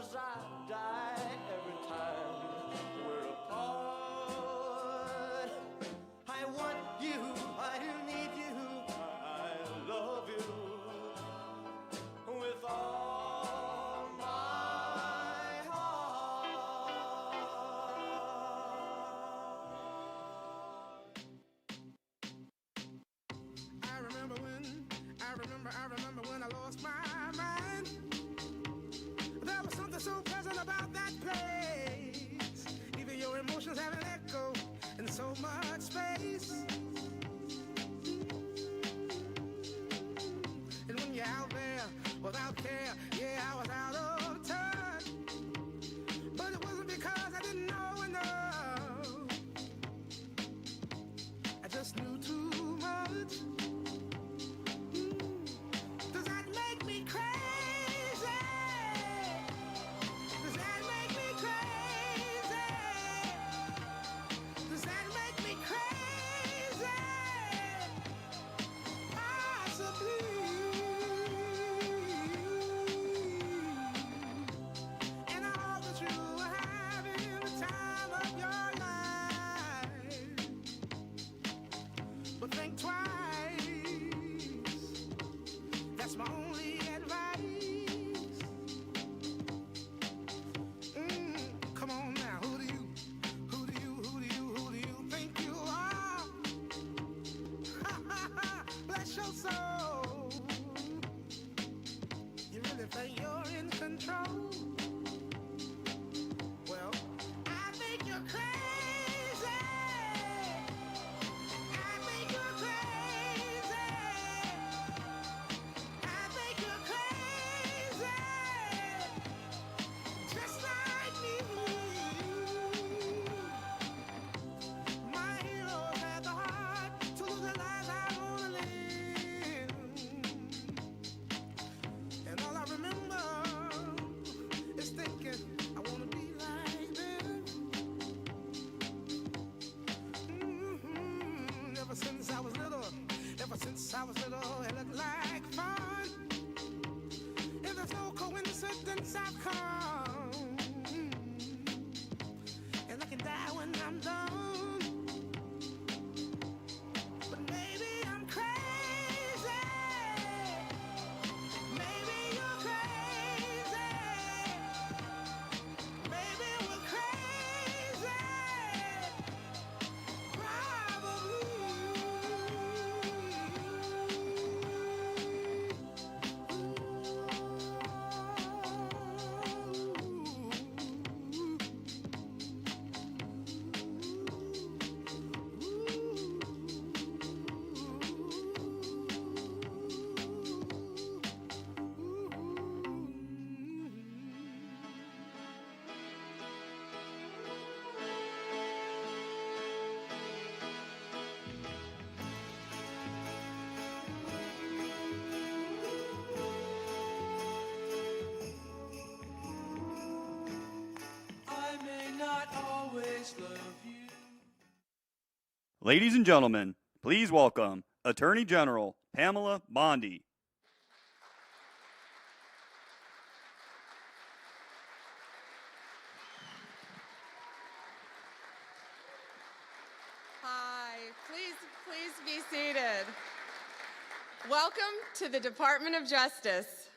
'cause I die every time we're apart. I want you, I do need you, I love you with all my heart. I remember when I lost my mind. There was something so pleasant about that place. Even your emotions have an echo in so much space. And when you're out there without care, yeah, I was out of touch. But it wasn't because I didn't know enough. I just knew too much. Does that make me crazy? Does that make me crazy? Does that make me crazy? Possibly. And I hope that you are having the time of your life. But think twice. That's my only advice. Come on now, who do you think you are? Bless your soul. You really think you're in control? Well, I think you're crazy. I think you're crazy. I think you're crazy. Just like me. My heroes had the heart to lose the lives I wanna live. And all I remember is thinking I wanna be like them. Ever since I was little, it looked like fun. If there's no coincidence, I've come. And I can die when I'm done. But maybe I'm crazy. Maybe you're crazy. Maybe we're crazy. Probably. I may not always love you. Ladies and gentlemen, please welcome Attorney General Pamela Bondi. Hi, please be seated. Welcome to the Department of Justice.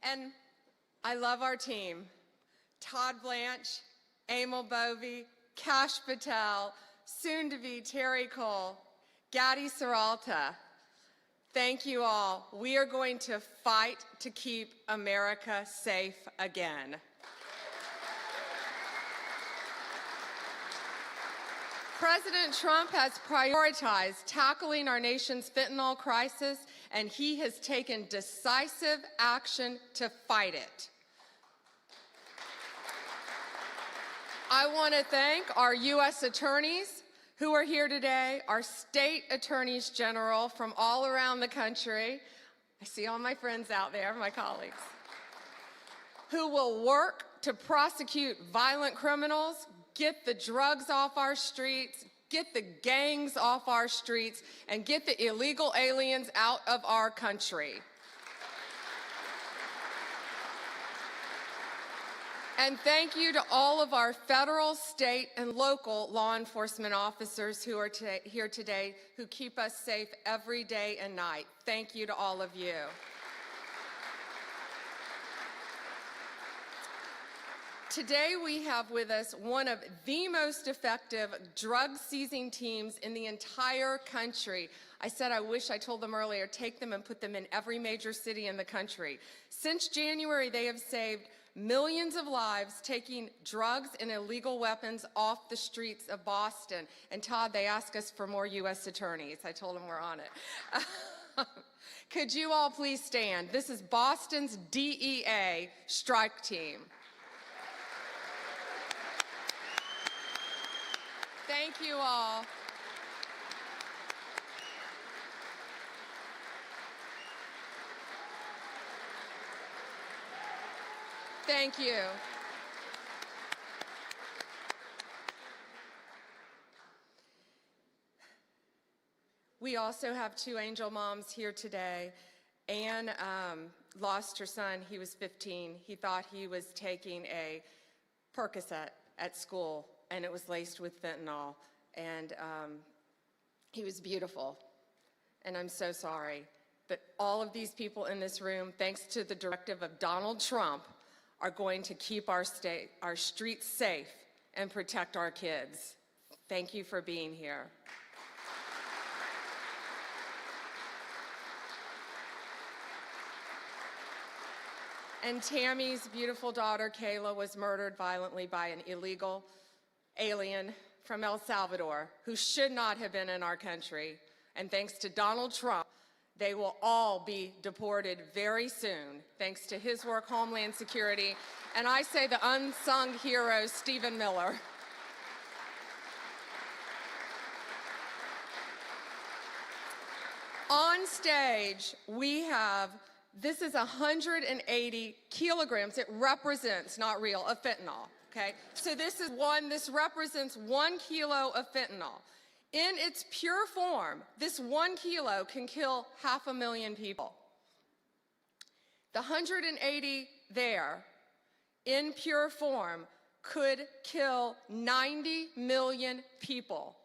And I love our team. Todd Blanche, Emil Bovey, Kash Patel, soon to be Terry Cole, Gadi Saralta. Thank you all. We are going to fight to keep America safe again. President Trump has prioritized tackling our nation's fentanyl crisis, and he has taken decisive action to fight it. I want to thank our U.S. attorneys who are here today, our state attorneys general from all around the country. I see all my friends out there, my colleagues, who will work to prosecute violent criminals, get the drugs off our streets, get the gangs off our streets, and get the illegal aliens out of our country. And thank you to all of our federal, state, and local law enforcement officers who are here today who keep us safe every day and night. Thank you to all of you. Today we have with us one of the most effective drug-seizing teams in the entire country. I said I wish I told them earlier, take them and put them in every major city in the country. Since January, they have saved millions of lives taking drugs and illegal weapons off the streets of Boston. And Todd, they asked us for more U.S. attorneys. I told them we're on it. Could you all please stand? This is Boston's DEA strike team. Thank you all. Thank you. We also have two angel moms here today. Anne lost her son. He was 15. He thought he was taking a Percocet at school, and it was laced with fentanyl. And he was beautiful. And I'm so sorry. But all of these people in this room, thanks to the directive of Donald Trump, are going to keep our streets safe and protect our kids. Thank you for being here. And Tammy's beautiful daughter, Kayla, was murdered violently by an illegal alien from El Salvador who should not have been in our country. And thanks to Donald Trump, they will all be deported very soon, thanks to his work, Homeland Security, and I say the unsung hero, Stephen Miller. On stage, we have, this is 180 kilograms. It represents, not real, of fentanyl, okay? So this represents 1 kilo of fentanyl. In its pure form, this 1 kilo can kill 500,000 people. The 180 there, in pure form, could kill 90 million people.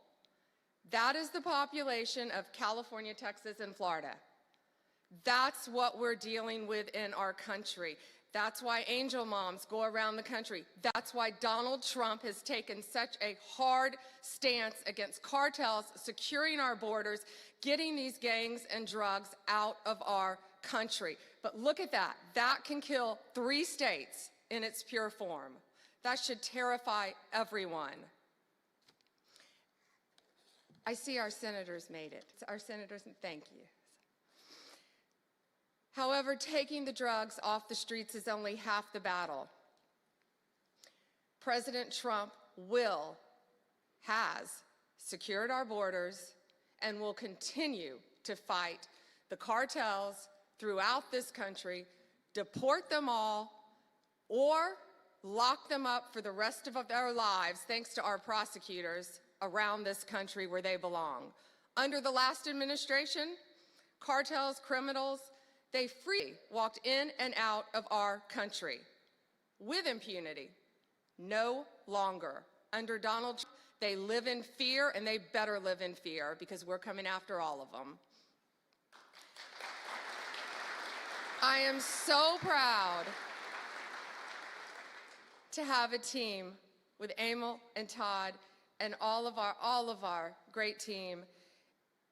That is the population of California, Texas, and Florida. That's what we're dealing with in our country. That's why angel moms go around the country. That's why Donald Trump has taken such a hard stance against cartels, securing our borders, getting these gangs and drugs out of our country. But look at that. That can kill 3 states in its pure form. That should terrify everyone. I see our senators made it. Our senators, thank you. However, taking the drugs off the streets is only half the battle. President Trump has secured our borders and will continue to fight the cartels throughout this country, deport them all, or lock them up for the rest of their lives, thanks to our prosecutors around this country where they belong. Under the last administration, cartels, criminals, they freely walked in and out of our country with impunity. No longer. Under Donald Trump, they live in fear, and they better live in fear because we're coming after all of them. I am so proud to have a team with Emil and Todd and all of our great team.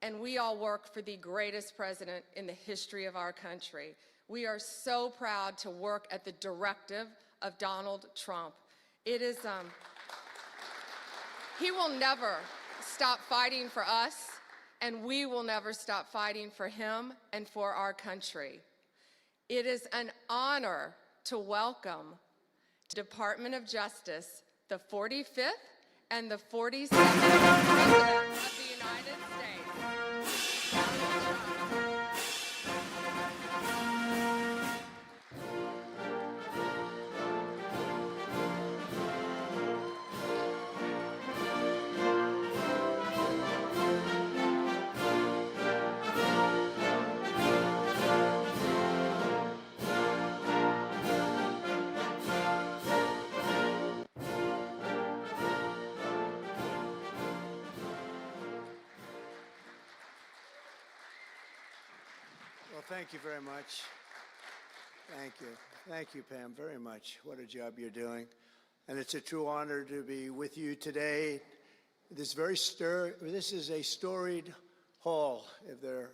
And we all work for the greatest president in the history of our country. We are so proud to work at the directive of Donald Trump. It is, he will never stop fighting for us, and we will never stop fighting for him and for our country. It is an honor to welcome to the Department of Justice the 45th and the 47th President of the United States. thank you very much. Thank you. Thank you, Pam, very much. What a job you're doing. And it's a true honor to be with you today. This is a storied hall, if there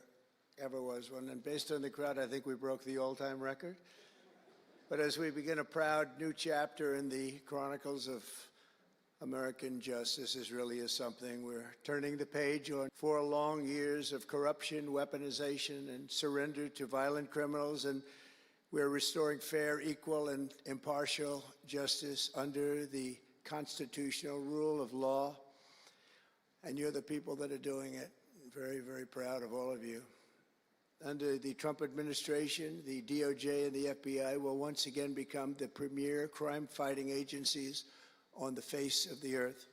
ever was one. And based on the crowd, I think we broke the all-time record. But as we begin a proud new chapter in the chronicles of American justice, this really is something. We're turning the page on 4 long years of corruption, weaponization, and surrender to violent criminals, and we're restoring fair, equal, and impartial justice under the constitutional rule of law. And you're the people that are doing it. Very, very proud of all of you. Under the Trump administration, the DOJ and the FBI will once again become the premier crime-fighting agencies on the face of the earth.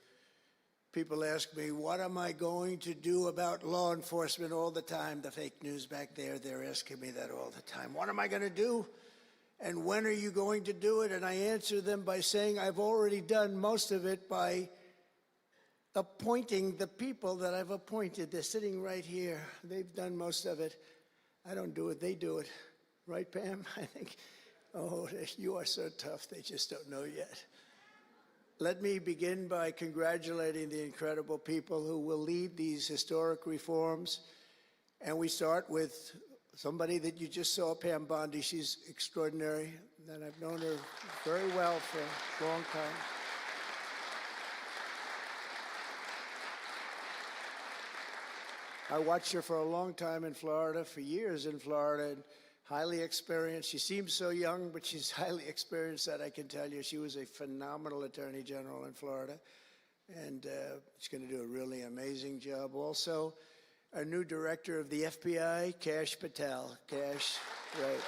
People ask me, what am I going to do about law enforcement all the time? The fake news back there, they're asking me that all the time. What am I going to do? And when are you going to do it? And I answer them by saying I've already done most of it by appointing the people that I've appointed. They're sitting right here. They've done most of it. I don't do it, they do it. Right, Pam? I think, oh, you are so tough, they just don't know yet. Let me begin by congratulating the incredible people who will lead these historic reforms. And we start with somebody that you just saw, Pam Bondi. She's extraordinary, and I've known her very well for a long time. I watched her for a long time in Florida, for years in Florida, and highly experienced. She seems so young, but she's highly experienced, that I can tell you. She was a phenomenal Attorney General in Florida, and she's going to do a really amazing job. Also, our new director of the FBI, Kash Patel. Kash, right.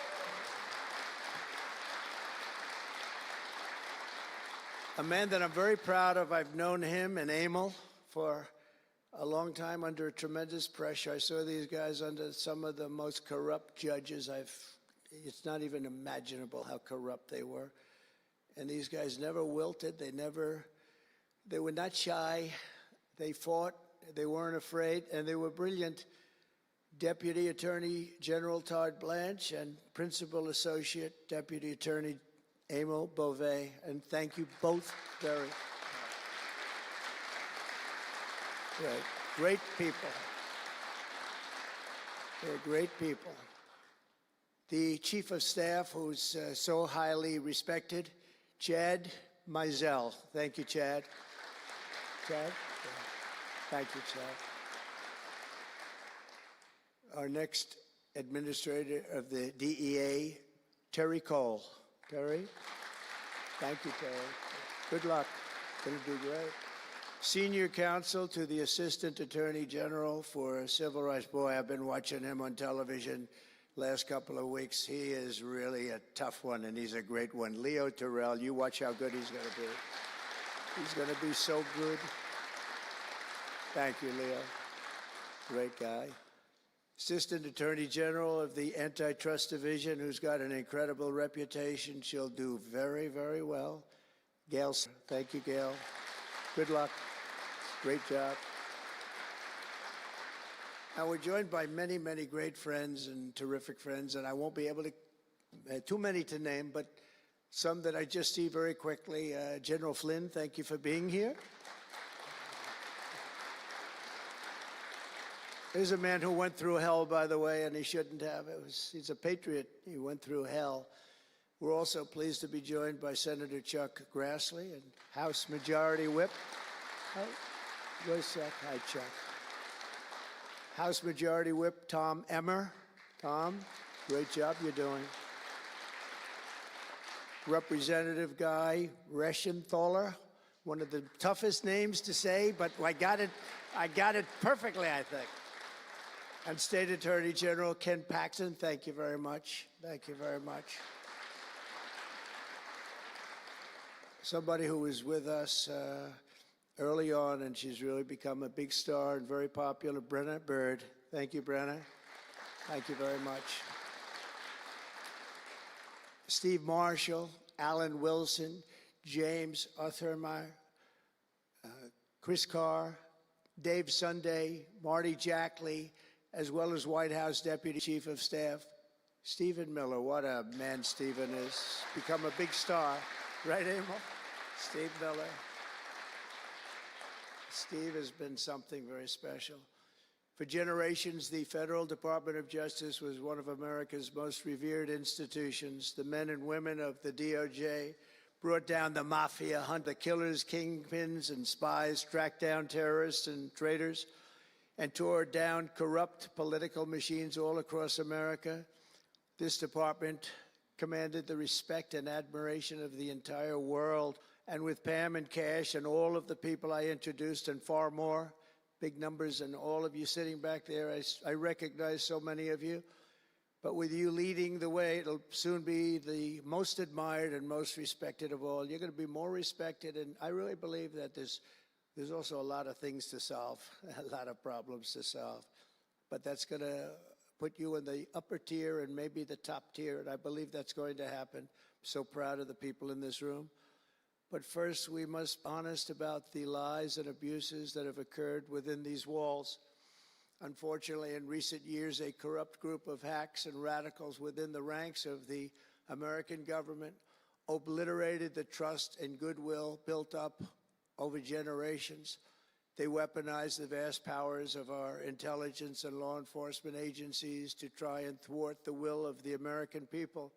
A man that I'm very proud of. I've known him and Emil for a long time under tremendous pressure. I saw these guys under some of the most corrupt judges it's not even imaginable how corrupt they were. And these guys never wilted. They were not shy. They fought. They weren't afraid, and they were brilliant. Deputy Attorney General Todd Blanche and Principal Associate Deputy Attorney Emil Beauvais. And thank you both very much. Right. Great people. They're great people. The Chief of Staff, who's so highly respected, Chad Mizell. Thank you, Chad. Chad? Thank you, Chad. Our next administrator of the DEA, Terry Cole. Terry? Thank you, Terry. Good luck. Going to do great. Senior counsel to the Assistant Attorney General for Civil Rights. Boy, I've been watching him on television last couple of weeks. He is really a tough one, and he's a great one. Leo Terrell, you watch how good he's going to be. He's going to be so good. Thank you, Leo. Great guy. Assistant Attorney General of the Antitrust Division, who's got an incredible reputation. She'll do very, very well. Gail, thank you, Gail. Good luck. Great job. Now, we're joined by many, many great friends and terrific friends, and I won't be able to, too many to name, but some that I just see very quickly. General Flynn, thank you for being here. Here's a man who went through hell, by the way, and he shouldn't have. He's a patriot. He went through hell. We're also pleased to be joined by Senator Chuck Grassley and House Majority Whip. Hi, Chuck. House Majority Whip Tom Emmer. Tom, great job you're doing. Representative Guy Reschenthaler, one of the toughest names to say, but I got it perfectly, I think. And State Attorney General Ken Paxton, thank you very much. Thank you very much. Somebody who was with us early on, and she's really become a big star and very popular, Brenna Bird. Thank you, Brenna. Thank you very much. Steve Marshall, Alan Wilson, James Othermeyer, Chris Carr, Dave Sunday, Marty Jackley, as well as White House Deputy Chief of Staff Stephen Miller, what a man Stephen is. Become a big star. Right, Emil? Steve Miller. Steve has been something very special. For generations, the Federal Department of Justice was one of America's most revered institutions. The men and women of the DOJ brought down the mafia, hunt the killers, kingpins, and spies, tracked down terrorists and traitors, and tore down corrupt political machines all across America. This department commanded the respect and admiration of the entire world. And with Pam and Cash and all of the people I introduced and far more, big numbers, and all of you sitting back there, I recognize so many of you. But with you leading the way, it'll soon be the most admired and most respected of all. You're going to be more respected, and I really believe that there's also a lot of things to solve, a lot of problems to solve. But that's going to put you in the upper tier and maybe the top tier, and I believe that's going to happen. I'm so proud of the people in this room. But first, we must be honest about the lies and abuses that have occurred within these walls. Unfortunately, in recent years, a corrupt group of hacks and radicals within the ranks of the American government obliterated the trust and goodwill built up over generations. They weaponized the vast powers of our intelligence and law enforcement agencies to try and thwart the will of the American people.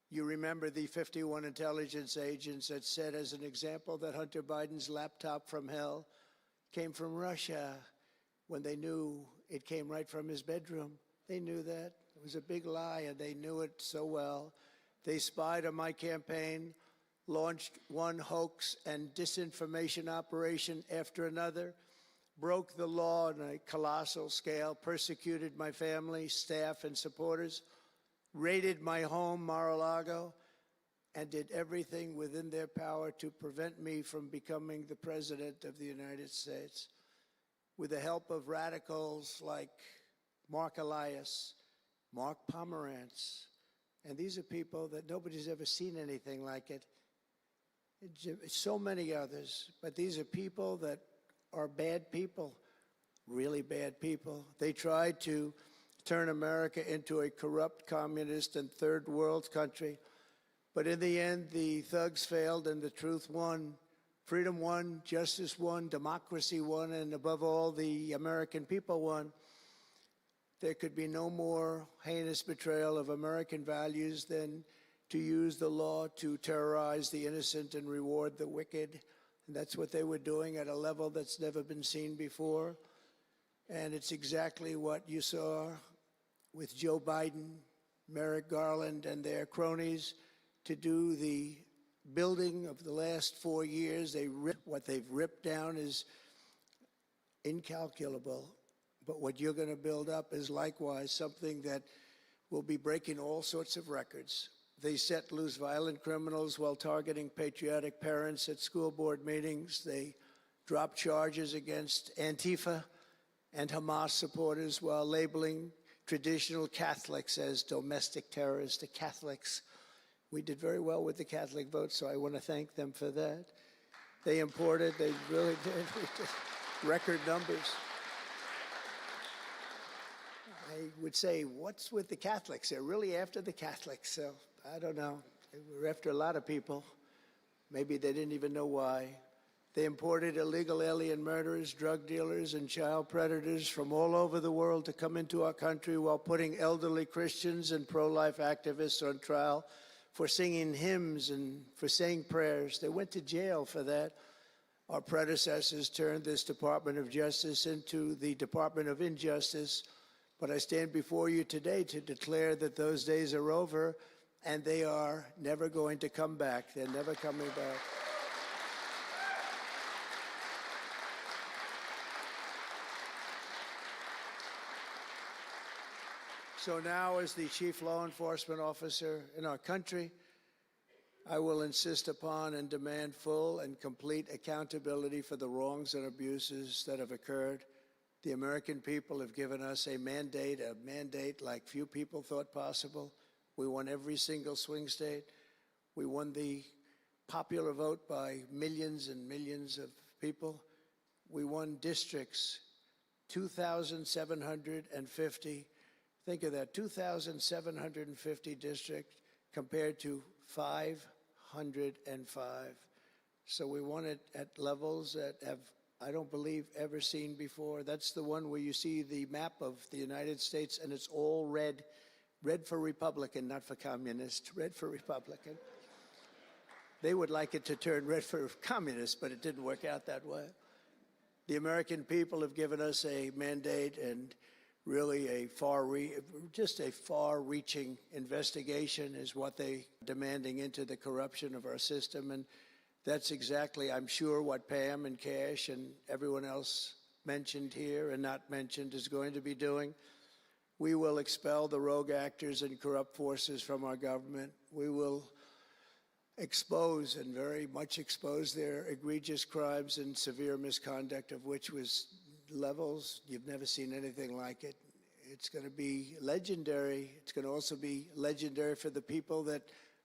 You remember the 51 intelligence agents that said, as an example, that Hunter Biden's laptop from hell came from Russia when they knew it came right from his bedroom. They knew that. It was a big lie, and they knew it so well. They spied on my campaign, launched one hoax and disinformation operation after another, broke the law on a colossal scale, persecuted my family, staff, and supporters, raided my home, Mar-a-Lago, and did everything within their power to prevent me from becoming the President of the United States. With the help of radicals like Mark Elias, Mark Pomerantz, and these are people that nobody's ever seen anything like it. So many others, but these are people that are bad people, really bad people. They tried to turn America into a corrupt, communist, and third world country. But in the end, the thugs failed and the truth won. Freedom won, justice won, democracy won, and above all, the American people won. There could be no more heinous betrayal of American values than to use the law to terrorize the innocent and reward the wicked. And that's what they were doing at a level that's never been seen before. And it's exactly what you saw with Joe Biden, Merrick Garland, and their cronies to do the building of the last 4 years. What they've ripped down is incalculable. But what you're going to build up is likewise something that will be breaking all sorts of records. They set loose violent criminals while targeting patriotic parents at school board meetings. They dropped charges against Antifa and Hamas supporters while labeling traditional Catholics as domestic terrorists. The Catholics, we did very well with the Catholic vote, so I want to thank them for that. They really did, record numbers. I would say, what's with the Catholics? They're really after the Catholics, so I don't know. They were after a lot of people. Maybe they didn't even know why. They imported illegal alien murderers, drug dealers, and child predators from all over the world to come into our country while putting elderly Christians and pro-life activists on trial for singing hymns and for saying prayers. They went to jail for that. Our predecessors turned this Department of Justice into the Department of Injustice. But I stand before you today to declare that those days are over, and they are never going to come back. They're never coming back. So now, as the chief law enforcement officer in our country, I will insist upon and demand full and complete accountability for the wrongs and abuses that have occurred. The American people have given us a mandate like few people thought possible. We won every single swing state. We won the popular vote by millions and millions of people. We won districts, 2,750. Think of that, 2,750 districts compared to 505. So we want it at levels that have, I don't believe, ever seen before. That's the one where you see the map of the United States and it's all red. Red for Republican, not for communist. Red for Republican. They would like it to turn red for communist, but it didn't work out that way. The American people have given us a mandate and really a far-reaching investigation is what they're demanding into the corruption of our system. And that's exactly, I'm sure, what Pam and Cash and everyone else mentioned here and not mentioned is going to be doing. We will expel the rogue actors and corrupt forces from our government. We will expose and very much expose their egregious crimes and severe misconduct, of which was levels you've never seen anything like it. It's going to be legendary. It's going to also be legendary for the people that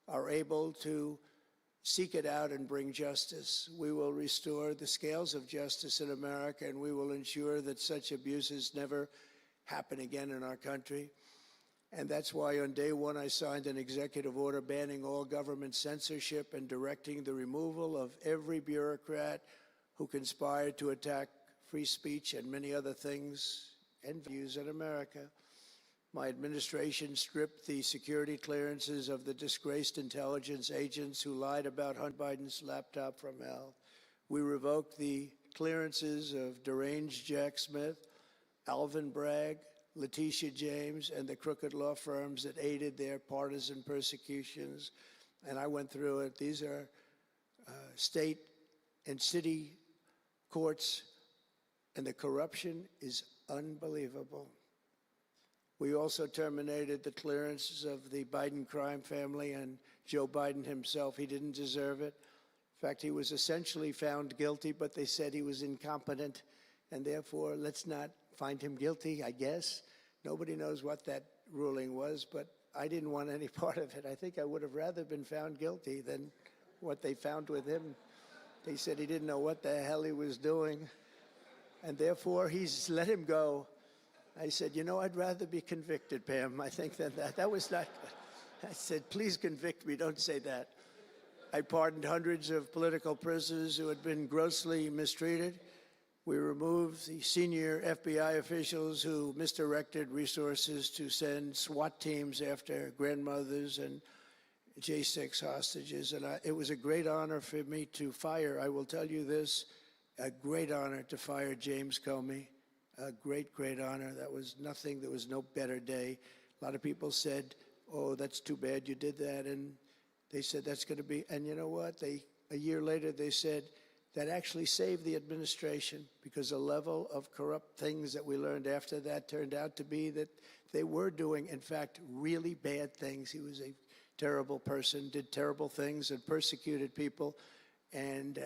are able to seek it out and bring justice. We will restore the scales of justice in America, and we will ensure that such abuses never happen again in our country. And that's why on day one I signed an executive order banning all government censorship and directing the removal of every bureaucrat who conspired to attack free speech and many other things and views in America. My administration stripped the security clearances of the disgraced intelligence agents who lied about Hunter Biden's laptop from hell. We revoked the clearances of deranged Jack Smith, Alvin Bragg, Letitia James, and the crooked law firms that aided their partisan persecutions. And I went through it. These are state and city courts, and the corruption is unbelievable. We also terminated the clearances of the Biden crime family and Joe Biden himself. He didn't deserve it. In fact, he was essentially found guilty, but they said he was incompetent, and therefore let's not find him guilty, I guess. Nobody knows what that ruling was, but I didn't want any part of it. I think I would have rather been found guilty than what they found with him. They said he didn't know what the hell he was doing, and therefore he's let him go. I said, you know, I'd rather be convicted, Pam, I think, than that. That was not good. I said, please convict me, don't say that. I pardoned hundreds of political prisoners who had been grossly mistreated. We removed the senior FBI officials who misdirected resources to send SWAT teams after grandmothers and J6 hostages. And it was a great honor for me to fire, I will tell you this, a great honor to fire James Comey. A great, great honor. That was nothing, there was no better day. A lot of people said, oh, that's too bad you did that. And they said that's going to be, and you know what? A year later, they said, that actually saved the administration, because the level of corrupt things that we learned after that turned out to be that they were doing, in fact, really bad things. He was a terrible person, did terrible things, and persecuted people, and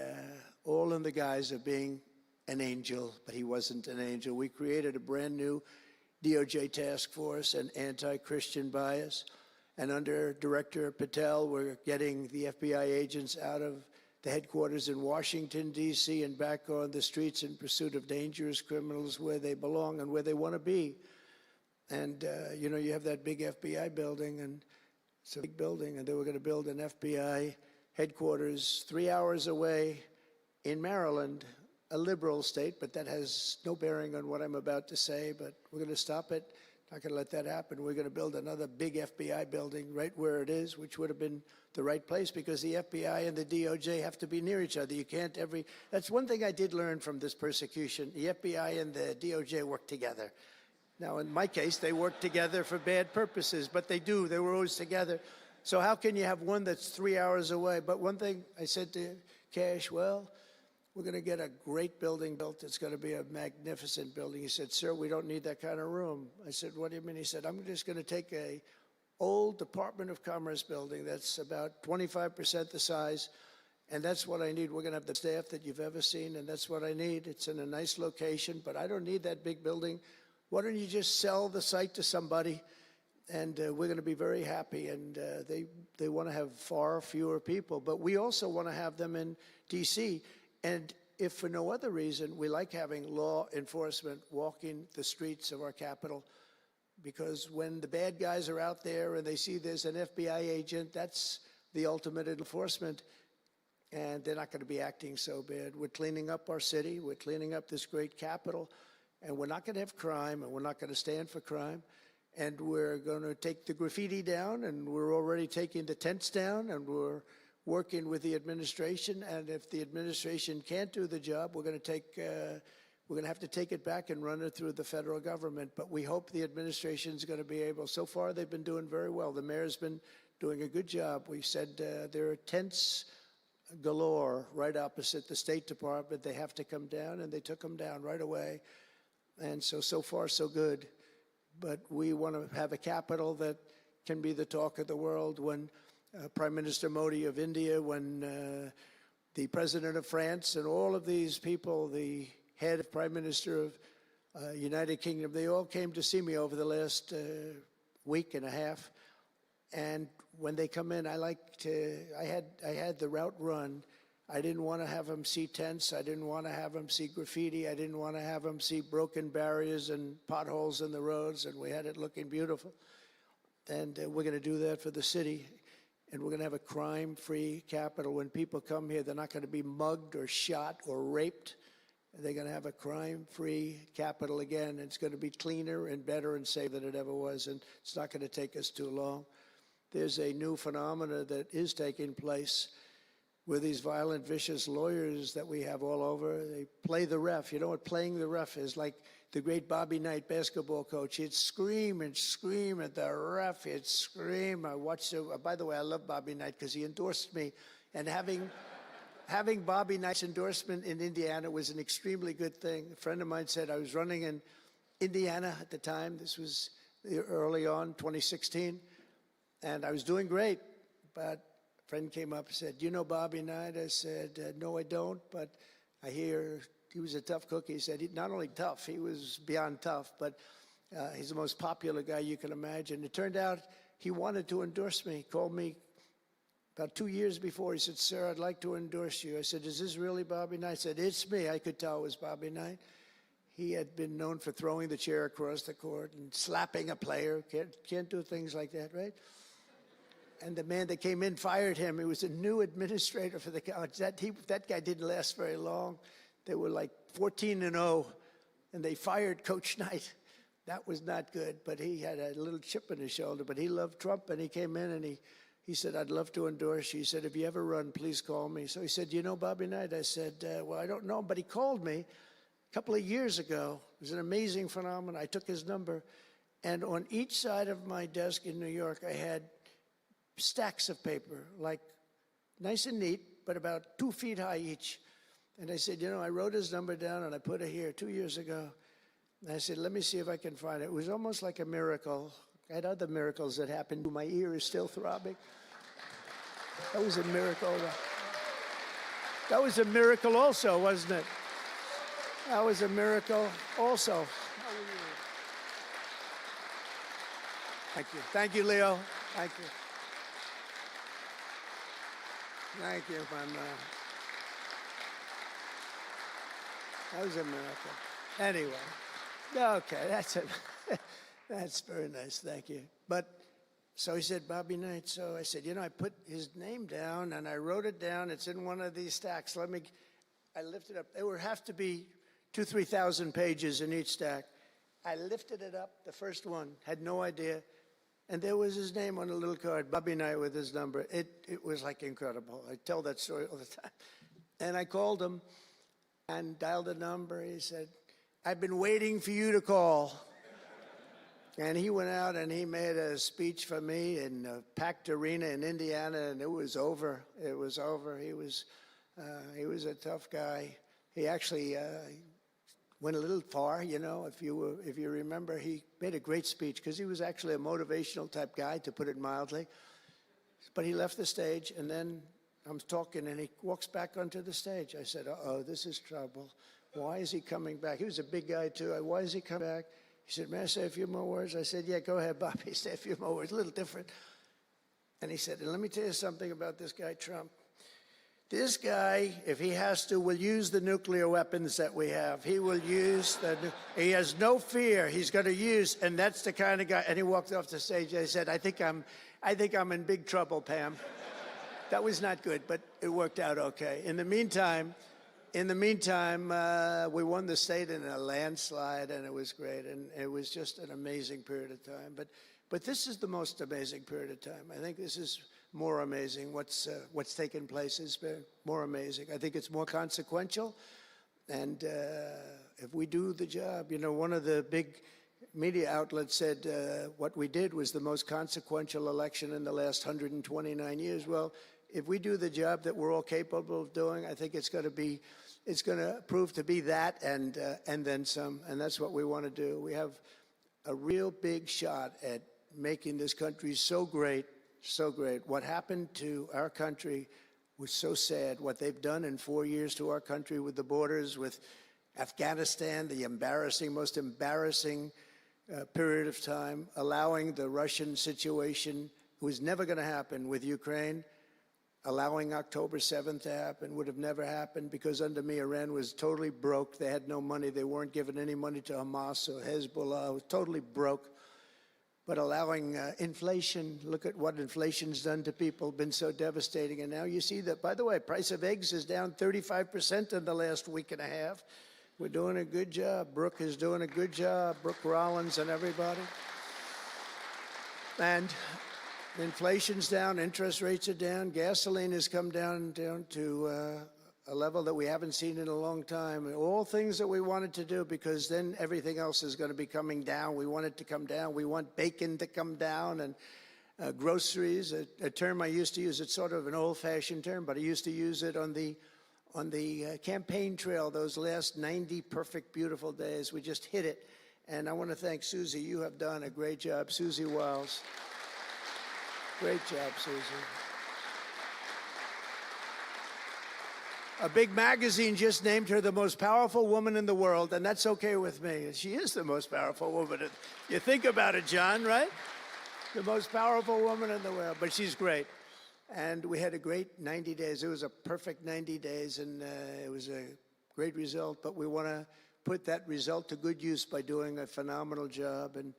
all in the guise of being an angel, but he wasn't an angel. We created a brand new DOJ task force and anti-Christian bias, and under Director Patel, we're getting the FBI agents out of the headquarters in Washington, D.C., and back on the streets in pursuit of dangerous criminals where they belong and where they want to be. And, you know, you have that big FBI building, and it's a big building, and they were going to build an FBI headquarters 3 hours away in Maryland, a liberal state, but that has no bearing on what I'm about to say, but we're going to stop it. Not going to let that happen. We're going to build another big FBI building right where it is, which would have been the right place, because the FBI and the DOJ have to be near each other. You can't that's one thing I did learn from this persecution. The FBI and the DOJ work together. Now, in my case, they work together for bad purposes, but they do. They were always together. So how can you have one that's 3 hours away? But one thing I said to Cash, well, we're going to get a great building built. It's going to be a magnificent building. He said, sir, we don't need that kind of room. I said, what do you mean? He said, I'm just going to take a old Department of Commerce building that's about 25% the size, and that's what I need. We're going to have the staff that you've ever seen, and that's what I need. It's in a nice location, but I don't need that big building. Why don't you just sell the site to somebody, and we're going to be very happy. And they want to have far fewer people, but we also want to have them in D.C., and if for no other reason, we like having law enforcement walking the streets of our capital. because when the bad guys are out there and they see there's an FBI agent, that's the ultimate enforcement, and they're not going to be acting so bad. We're cleaning up our city. We're cleaning up this great capital, and we're not going to have crime, and we're not going to stand for crime. And we're going to take the graffiti down, and we're already taking the tents down, and we're working with the administration. And if the administration can't do the job, we're going to have to take it back and run it through the federal government. But we hope the administration is going to be able. So far, they've been doing very well. The mayor's been doing a good job. We said there are tents galore right opposite the State Department. They have to come down, and they took them down right away. And so far, so good. But we want to have a capital that can be the talk of the world. When Prime Minister Modi of India, when the President of France, and all of these people, the head of Prime Minister of United Kingdom, they all came to see me over the last week and a half. And when they come in, I had the route run. I didn't want to have them see tents. I didn't want to have them see graffiti. I didn't want to have them see broken barriers and potholes in the roads, and we had it looking beautiful. And we're going to do that for the city, and we're going to have a crime-free capital. When people come here, they're not going to be mugged or shot or raped. They're going to have a crime-free capital again. It's going to be cleaner and better and safer than it ever was, and it's not going to take us too long. There's a new phenomena that is taking place with these violent, vicious lawyers that we have all over. They play the ref. You know what playing the ref is? Like the great Bobby Knight basketball coach. He'd scream and scream at the ref. He'd scream. I watched it. By the way, I love Bobby Knight because he endorsed me. And having Bobby Knight's endorsement in Indiana was an extremely good thing. A friend of mine said I was running in Indiana at the time. This was early on, 2016. And I was doing great, but friend came up and said, "You know Bobby Knight?" I said, "No, I don't, but I hear he was a tough cookie." He said, not only tough, he was beyond tough, but he's the most popular guy you can imagine. It turned out he wanted to endorse me. He called me about 2 years before. He said, "Sir, I'd like to endorse you." I said, "Is this really Bobby Knight?" He said, "It's me." I could tell it was Bobby Knight. He had been known for throwing the chair across the court and slapping a player. Can't do things like that, right? And the man that came in fired him. He was a new administrator for the college. That guy didn't last very long. They were like 14-0, and they fired Coach Knight. That was not good, but he had a little chip in his shoulder. But he loved Trump, and he came in, and he said, "I'd love to endorse you." He said, "If you ever run, please call me." So he said, "You know Bobby Knight?" I said, "Well, I don't know him," but he called me a couple of years ago. It was an amazing phenomenon. I took his number, and on each side of my desk in New York, I had stacks of paper, like nice and neat, but about 2 feet high each. And I said, I wrote his number down and I put it here 2 years ago. And I said, let me see if I can find it. It was almost like a miracle. I had other miracles that happened. My ear is still throbbing. That was a miracle. That was a miracle also, wasn't it? That was a miracle also. Thank you. Thank you, Leo. Thank you. Thank you, that was a miracle. Anyway, okay, that's very nice, thank you. But, so he said, Bobby Knight. So I said, I put his name down and I wrote it down. It's in one of these stacks. I lifted up. There would have to be 2,000 to 3,000 pages in each stack. I lifted it up, the first one, had no idea. And there was his name on a little card, Bobby Knight with his number. It was like incredible. I tell that story all the time. And I called him and dialed the number. He said, "I've been waiting for you to call." And he went out and he made a speech for me in a packed arena in Indiana, and it was over. It was over. He was a tough guy. He actually went a little far, if you remember. He made a great speech because he was actually a motivational type guy, to put it mildly. But he left the stage, and then I'm talking, and he walks back onto the stage. I said, uh-oh, this is trouble. Why is he coming back? He was a big guy, too. Why is he coming back? He said, "May I say a few more words?" I said, "Yeah, go ahead, Bobby. Say a few more words." A little different. And he said, "And let me tell you something about this guy, Trump. This guy, if he has to, will use the nuclear weapons that we have. He will use he has no fear. He's going to use, and that's the kind of guy. And he walked off the stage. I said, I think I'm in big trouble, Pam. That was not good, but it worked out okay. In the meantime, we won the state in a landslide, and it was great. And it was just an amazing period of time. But this is the most amazing period of time. I think this is more amazing. What's taken place has been more amazing. I think it's more consequential. And if we do the job, one of the big media outlets said what we did was the most consequential election in the last 129 years. Well, if we do the job that we're all capable of doing, I think it's going to prove to be that and then some. And that's what we want to do. We have a real big shot at making this country so great. So great. What happened to our country was so sad. What they've done in 4 years to our country with the borders, with Afghanistan, the most embarrassing period of time, allowing the Russian situation, it was never going to happen with Ukraine, allowing October 7th to happen, would have never happened because under me, Iran was totally broke. They had no money. They weren't giving any money to Hamas or Hezbollah. It was totally broke. But allowing inflation, look at what inflation's done to people, been so devastating. And now you see that, by the way, price of eggs is down 35% in the last week and a half. We're doing a good job. Brooke is doing a good job. Brooke Rollins and everybody. And inflation's down, interest rates are down, gasoline has come down to a level that we haven't seen in a long time. All things that we wanted to do, because then everything else is going to be coming down. We want it to come down. We want bacon to come down, and groceries, a term I used to use. It's sort of an old-fashioned term, but I used to use it on the campaign trail, those last 90 perfect, beautiful days. We just hit it. And I want to thank Susie. You have done a great job. Susie Wiles. Great job, Susie. A big magazine just named her the most powerful woman in the world, and that's okay with me. She is the most powerful woman. You think about it, John, right? The most powerful woman in the world, but she's great. And we had a great 90 days. It was a perfect 90 days, and it was a great result, but we want to put that result to good use by doing a phenomenal job. And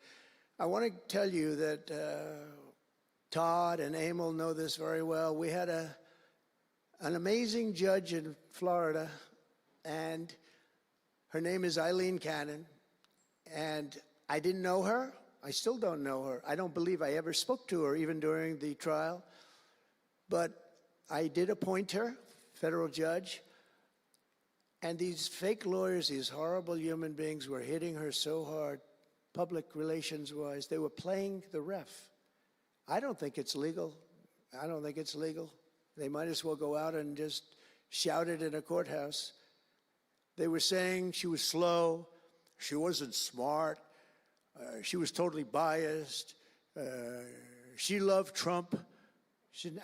I want to tell you that Todd and Emil know this very well. We had an amazing judge in Florida, and her name is Eileen Cannon, and I didn't know her. I still don't know her. I don't believe I ever spoke to her, even during the trial, but I did appoint her, federal judge, and these fake lawyers, these horrible human beings, were hitting her so hard, public relations-wise. They were playing the ref. I don't think it's legal. I don't think it's legal. They might as well go out and just shout it in a courthouse. They were saying she was slow, she wasn't smart, she was totally biased, she loved Trump.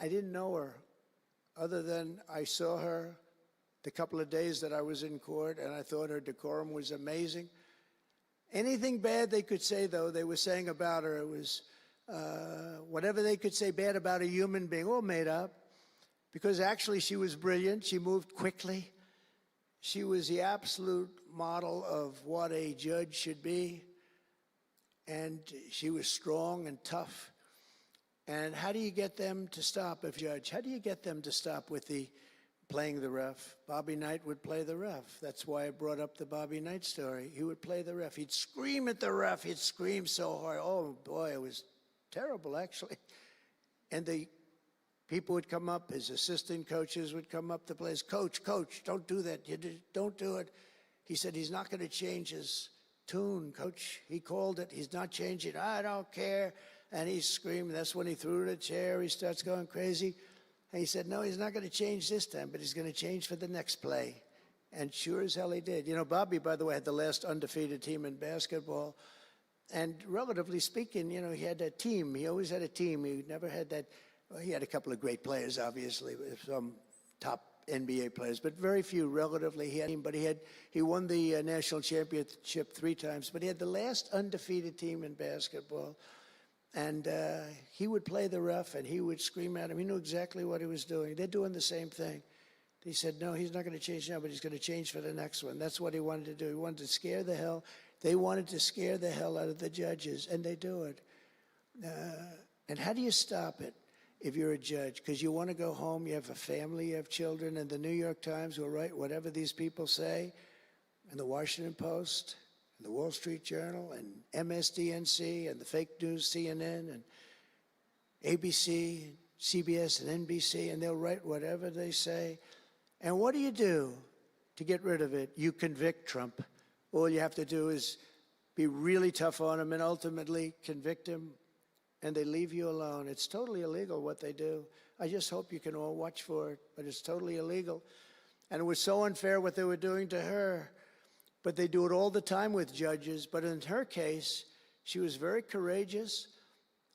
I didn't know her, other than I saw her the couple of days that I was in court, and I thought her decorum was amazing. Anything bad they could say, though, they were saying about her, it was whatever they could say bad about a human being, all made up. Because actually she was brilliant, she moved quickly. She was the absolute model of what a judge should be. And she was strong and tough. And how do you get them to stop, if judge? How do you get them to stop with the playing the ref? Bobby Knight would play the ref. That's why I brought up the Bobby Knight story. He would play the ref. He'd scream at the ref. He'd scream so hard. Oh, boy, it was terrible, actually. And the people would come up, his assistant coaches would come up to play. Coach, don't do that. Don't do it. He said he's not going to change his tune, coach. He called it. He's not changing. I don't care. And he's screaming. That's when he threw the chair. He starts going crazy. And he said, no, he's not going to change this time, but he's going to change for the next play. And sure as hell he did. You know, Bobby, by the way, had the last undefeated team in basketball. And relatively speaking, you know, he had a team. He always had a team. He never had that. Well, he had a couple of great players, obviously, some top NBA players, but very few relatively. He had a team, but he won the national championship 3 times, but he had the last undefeated team in basketball. And he would play the ref, and he would scream at him. He knew exactly what he was doing. They're doing the same thing. He said, no, he's not going to change now, but he's going to change for the next one. That's what he wanted to do. He wanted to scare the hell. They wanted to scare the hell out of the judges, and they do it. And how do you stop it if you're a judge? Because you want to go home, you have a family, you have children, and the New York Times will write whatever these people say, and the Washington Post, and the Wall Street Journal, and MSDNC, and the fake news CNN, and ABC, CBS, and NBC, and they'll write whatever they say. And what do you do to get rid of it? You convict Trump. All you have to do is be really tough on him and ultimately convict him, and they leave you alone. It's totally illegal what they do. I just hope you can all watch for it, but it's totally illegal. And it was so unfair what they were doing to her. But they do it all the time with judges. But in her case, she was very courageous,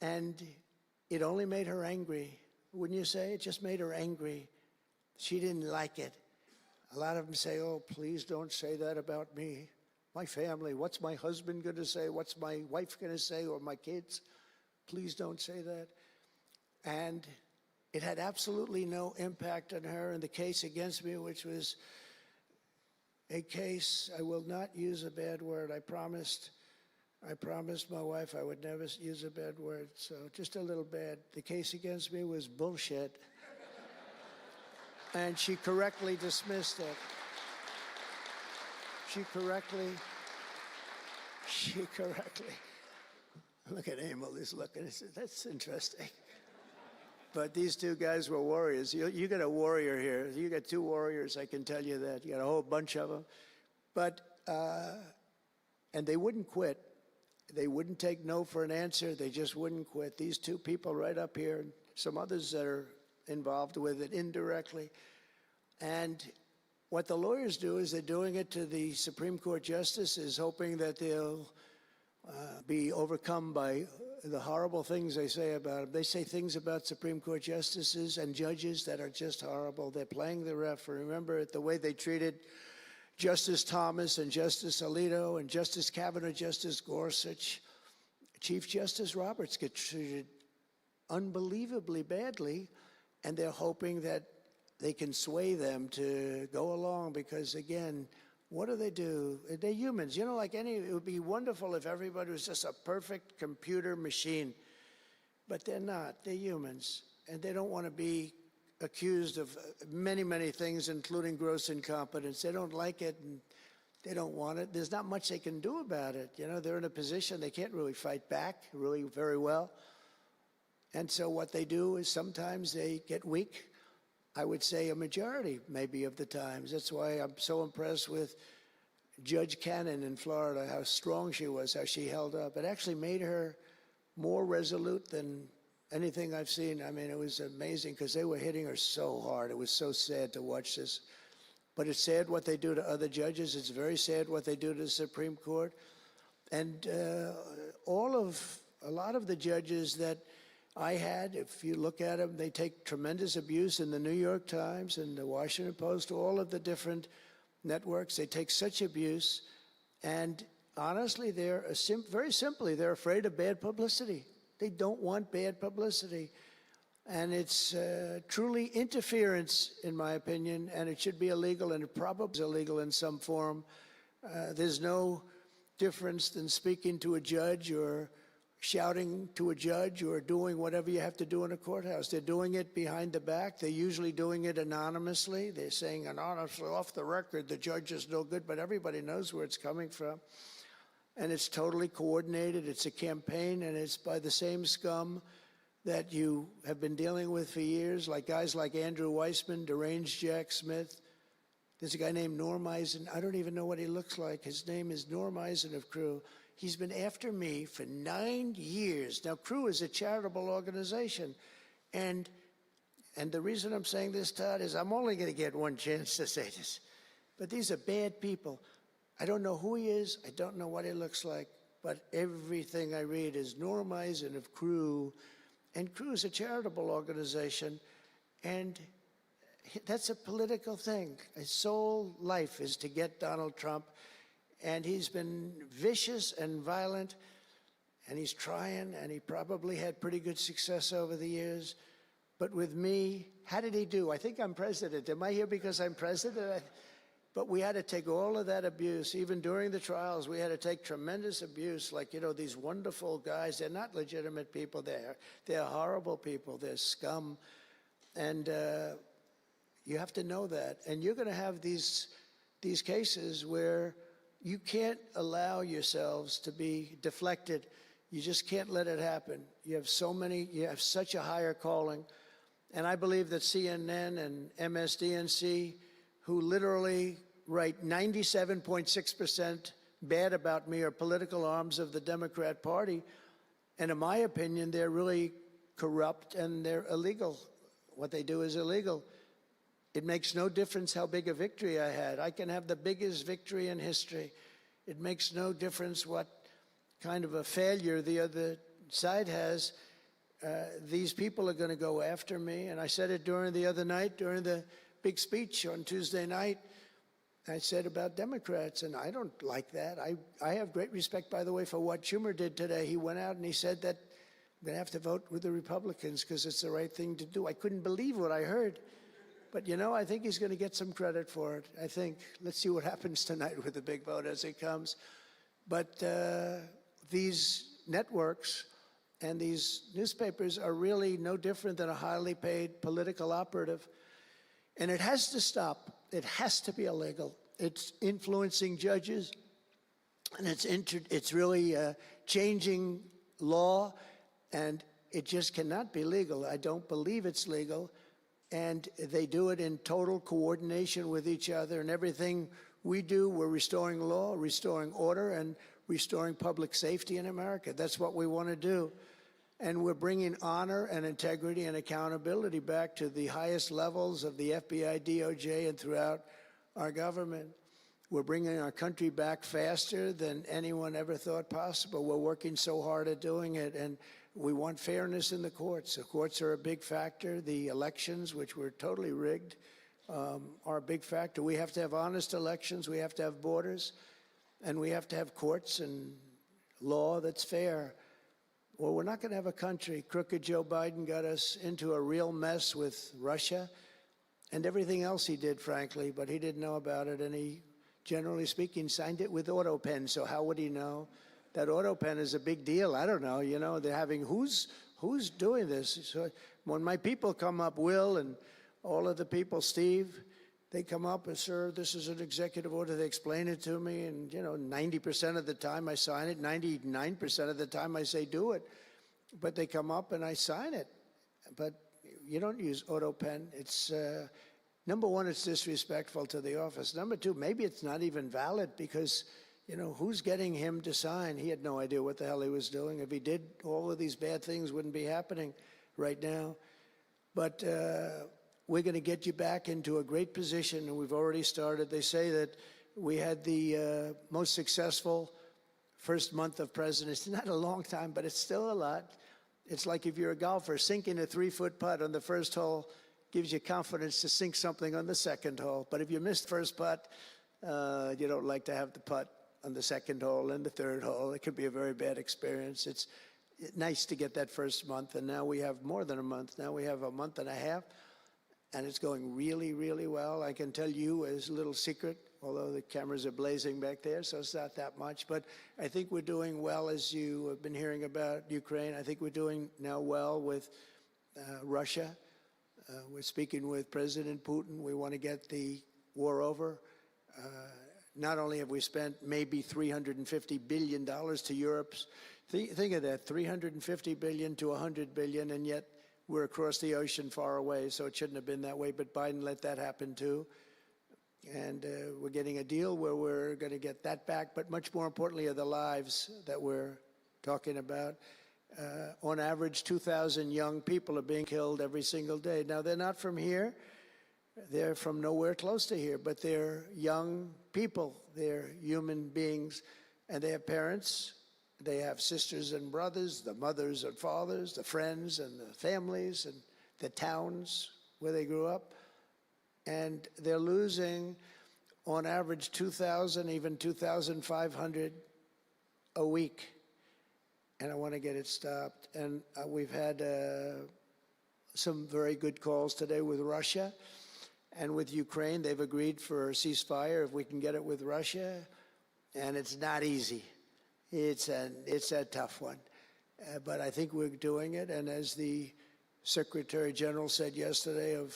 and it only made her angry. Wouldn't you say? It just made her angry. She didn't like it. A lot of them say, oh, please don't say that about me. My family, what's my husband going to say? What's my wife going to say, or my kids? Please don't say that. And it had absolutely no impact on her in the case against me, which was a case, I will not use a bad word. I promised my wife I would never use a bad word, so just a little bad. The case against me was bullshit. And she correctly dismissed it. She correctly, look at Emil, he's looking, that's interesting. But these two guys were warriors. You got a warrior here. You got two warriors, I can tell you that. You got a whole bunch of them. But, and they wouldn't quit. They wouldn't take no for an answer. They just wouldn't quit. These two people right up here, and some others that are involved with it indirectly. And what the lawyers do is they're doing it to the Supreme Court justices, hoping that they'll be overcome by the horrible things they say about them. They say things about Supreme Court justices and judges that are just horrible. They're playing the ref. Remember the way they treated Justice Thomas and Justice Alito and Justice Kavanaugh, Justice Gorsuch. Chief Justice Roberts gets treated unbelievably badly, and they're hoping that they can sway them to go along because, again, what do? They're humans. You know, like it would be wonderful if everybody was just a perfect computer machine, but they're not. They're humans, and they don't want to be accused of many, many things, including gross incompetence. They don't like it, and they don't want it. There's not much they can do about it. You know, they're in a position they can't really fight back really very well. And so what they do is sometimes they get weak. I would say a majority, maybe, of the times. That's why I'm so impressed with Judge Cannon in Florida, how strong she was, how she held up. It actually made her more resolute than anything I've seen. I mean, it was amazing because they were hitting her so hard. It was so sad to watch this. But it's sad what they do to other judges. It's very sad what they do to the Supreme Court. And a lot of the judges that I had, if you look at them, they take tremendous abuse in the New York Times and the Washington Post, all of the different networks. They take such abuse. And honestly, very simply, they're afraid of bad publicity. They don't want bad publicity. And it's truly interference, in my opinion, and it should be illegal, and it probably is illegal in some form. There's no difference than speaking to a judge or shouting to a judge or doing whatever you have to do in a courthouse. They're doing it behind the back. They're usually doing it anonymously. They're saying anonymously, off the record, the judge is no good, but everybody knows where it's coming from. And it's totally coordinated. It's a campaign, and it's by the same scum that you have been dealing with for years, like guys like Andrew Weissman, deranged Jack Smith. There's a guy named Norm Eisen. I don't even know what he looks like. His name is Norm Eisen of Crew. He's been after me for 9 years. Now, Crew is a charitable organization. And the reason I'm saying this, Todd, is I'm only going to get one chance to say this. But these are bad people. I don't know who he is. I don't know what he looks like. But everything I read is Norm Eisen of Crew. And Crew is a charitable organization. And that's a political thing. His sole life is to get Donald Trump. And he's been vicious and violent, and he's trying, and he probably had pretty good success over the years. But with me, how did he do? I think I'm president. Am I here because I'm president? But we had to take all of that abuse. Even during the trials, we had to take tremendous abuse. Like, you know, these wonderful guys, they're not legitimate people. They're horrible people. They're scum. And you have to know that. And you're going to have these cases where you can't allow yourselves to be deflected. You just can't let it happen. You have such a higher calling. And I believe that CNN and MSDNC, who literally write 97.6% bad about me, are political arms of the Democrat Party. And in my opinion, they're really corrupt and they're illegal. What they do is illegal. It makes no difference how big a victory I had. I can have the biggest victory in history. It makes no difference what kind of a failure the other side has. These people are going to go after me. And I said it during the other night, during the big speech on Tuesday night. I said about Democrats, and I don't like that. I have great respect, by the way, for what Schumer did today. He went out and he said that I'm going to have to vote with the Republicans because it's the right thing to do. I couldn't believe what I heard. But, you know, I think he's going to get some credit for it. I think, let's see what happens tonight with the big vote as it comes. But these networks and these newspapers are really no different than a highly paid political operative. And it has to stop. It has to be illegal. It's influencing judges, and it's really changing law, and it just cannot be legal. I don't believe it's legal. And they do it in total coordination with each other. And everything we do, we're restoring law, restoring order, and restoring public safety in America. That's what we want to do. And we're bringing honor and integrity and accountability back to the highest levels of the FBI, DOJ, and throughout our government. We're bringing our country back faster than anyone ever thought possible. We're working so hard at doing it. And we want fairness in the courts. The courts are a big factor. The elections, which were totally rigged, are a big factor. We have to have honest elections. We have to have borders. And we have to have courts and law that's fair. Well, we're not going to have a country. Crooked Joe Biden got us into a real mess with Russia and everything else he did, frankly, but he didn't know about it. And he, generally speaking, signed it with auto pen. So how would he know? That auto pen is a big deal. I don't know. You know, they're having who's doing this? So when my people come up, Will and all of the people, Steve, they come up and, sir, this is an executive order. They explain it to me, and, you know, 90% of the time I sign it. 99% of the time I say do it. But they come up and I sign it. But you don't use auto pen. It's, number one, it's disrespectful to the office. Number two, maybe it's not even valid because, you know, who's getting him to sign? He had no idea what the hell he was doing. If he did, all of these bad things wouldn't be happening right now. But we're going to get you back into a great position, and we've already started. They say that we had the most successful first month of presidency. Not a long time, but it's still a lot. It's like if you're a golfer, sinking a 3-foot putt on the first hole gives you confidence to sink something on the second hole. But if you miss the first putt, you don't like to have the putt on the second hole and the third hole. It could be a very bad experience. It's nice to get that first month, and now we have more than a month. Now we have a month and a half, and it's going really, really well. I can tell you as a little secret, although the cameras are blazing back there, so it's not that much. But I think we're doing well, as you have been hearing about Ukraine. I think we're doing now well with Russia. We're speaking with President Putin. We want to get the war over. Not only have we spent maybe $350 billion to Europe, think of that, $350 billion to $100 billion, and yet we're across the ocean far away, so it shouldn't have been that way, but Biden let that happen too. And we're getting a deal where we're going to get that back, but much more importantly are the lives that we're talking about. On average, 2,000 young people are being killed every single day. Now, they're not from here. They're from nowhere close to here, but they're young people. They're human beings, and they have parents. They have sisters and brothers, the mothers and fathers, the friends and the families and the towns where they grew up. And they're losing, on average, 2,000, even 2,500 a week. And I want to get it stopped. And we've had some very good calls today with Russia and with Ukraine. They've agreed for a ceasefire if we can get it with Russia, and it's not easy. It's a tough one, but I think we're doing it. And as the Secretary General said yesterday of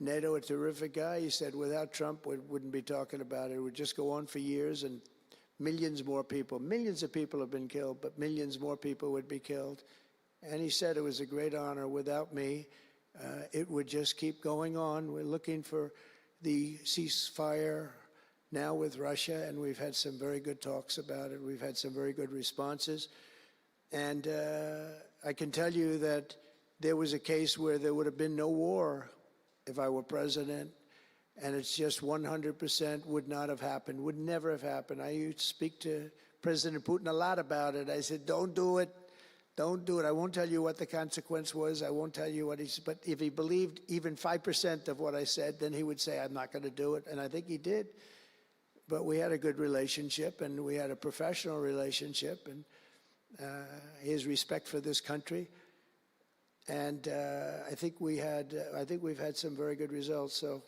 NATO, a terrific guy, he said without Trump, we wouldn't be talking about it. It would just go on for years, and millions of people have been killed, but millions more people would be killed. And he said it was a great honor. Without me, it would just keep going on. We're looking for the ceasefire now with Russia, and we've had some very good talks about it. We've had some very good responses. And I can tell you that there was a case where there would have been no war if I were president, and it's just 100% would not have happened, would never have happened. I used to speak to President Putin a lot about it. I said, don't do it. Don't do it. I won't tell you what the consequence was. I won't tell you what but if he believed even 5% of what I said, then he would say, I'm not going to do it. And I think he did. But we had a good relationship, and we had a professional relationship, and his respect for this country. And I think we've had some very good results. So,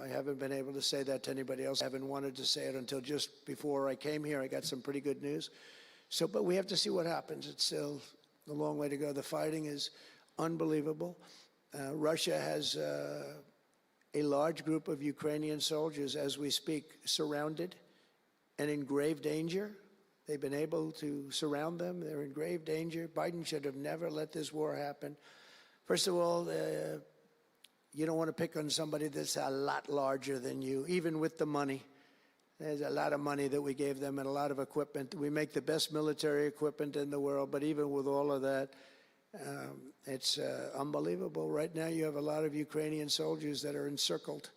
I haven't been able to say that to anybody else. I haven't wanted to say it until just before I came here. I got some pretty good news. So, but we have to see what happens. It's still a long way to go. The fighting is unbelievable. Russia has a large group of Ukrainian soldiers, as we speak, surrounded and in grave danger. They've been able to surround them. They're in grave danger. Biden should have never let this war happen. First of all, you don't want to pick on somebody that's a lot larger than you, even with the money. There's a lot of money that we gave them and a lot of equipment. We make the best military equipment in the world, but even with all of that, it's unbelievable. Right now, you have a lot of Ukrainian soldiers that are encircled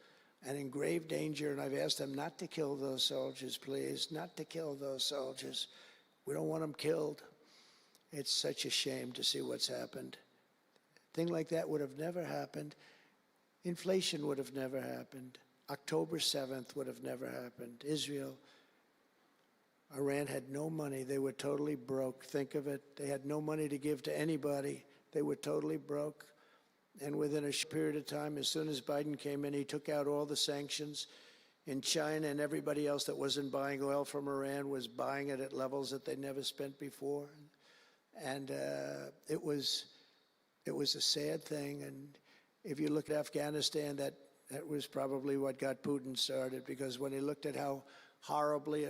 and in grave danger, and I've asked them not to kill those soldiers, please, not to kill those soldiers. We don't want them killed. It's such a shame to see what's happened. A thing like that would have never happened. Inflation would have never happened. October 7th would have never happened. Israel, Iran had no money. They were totally broke. Think of it. They had no money to give to anybody. They were totally broke. And within a short period of time, as soon as Biden came in, he took out all the sanctions. In China and everybody else that wasn't buying oil from Iran was buying it at levels that they never spent before. And it was a sad thing. And if you look at Afghanistan, that was probably what got Putin started, because when he looked at how horribly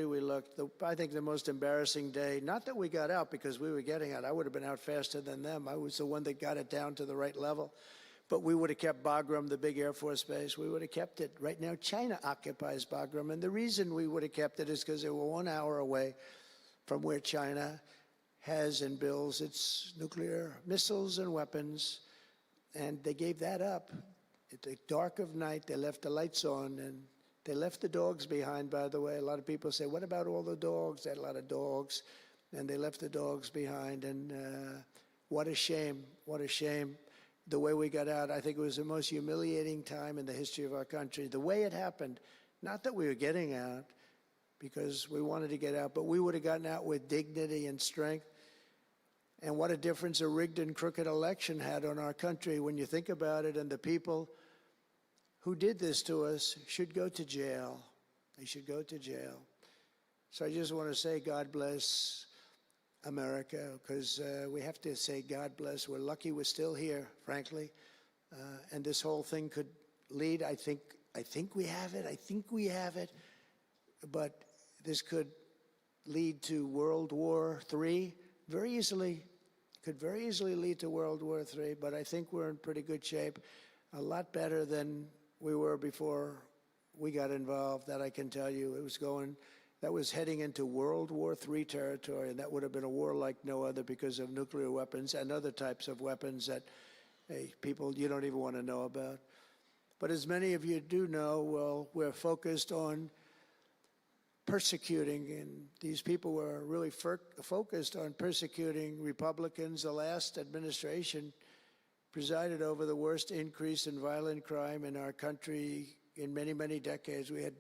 we looked, I think the most embarrassing day, not that we got out because we were getting out, I would have been out faster than them. I was the one that got it down to the right level. But we would have kept Bagram, the big Air Force base. We would have kept it. Right now, China occupies Bagram. And the reason we would have kept it is because they were 1 hour away from where China has and builds its nuclear missiles and weapons. And they gave that up. At the dark of night, they left the lights on, and they left the dogs behind, by the way. A lot of people say, what about all the dogs? They had a lot of dogs, and they left the dogs behind. And what a shame, what a shame. The way we got out, I think it was the most humiliating time in the history of our country. The way it happened, not that we were getting out, because we wanted to get out, but we would have gotten out with dignity and strength. And what a difference a rigged and crooked election had on our country when you think about it. And the people who did this to us should go to jail. They should go to jail. So I just want to say God bless America, because we have to say God bless. We're lucky we're still here, frankly. And this whole thing could lead, I think we have it. I think we have it. But this could lead to World War III. Very easily, could very easily lead to World War III, but I think we're in pretty good shape, a lot better than we were before we got involved, that I can tell you. That was heading into World War III territory, and that would have been a war like no other because of nuclear weapons and other types of weapons that people you don't even want to know about. But as many of you do know, well, we're focused on persecuting, and these people were really focused on persecuting Republicans. The last administration presided over the worst increase in violent crime in our country in many, many decades. We had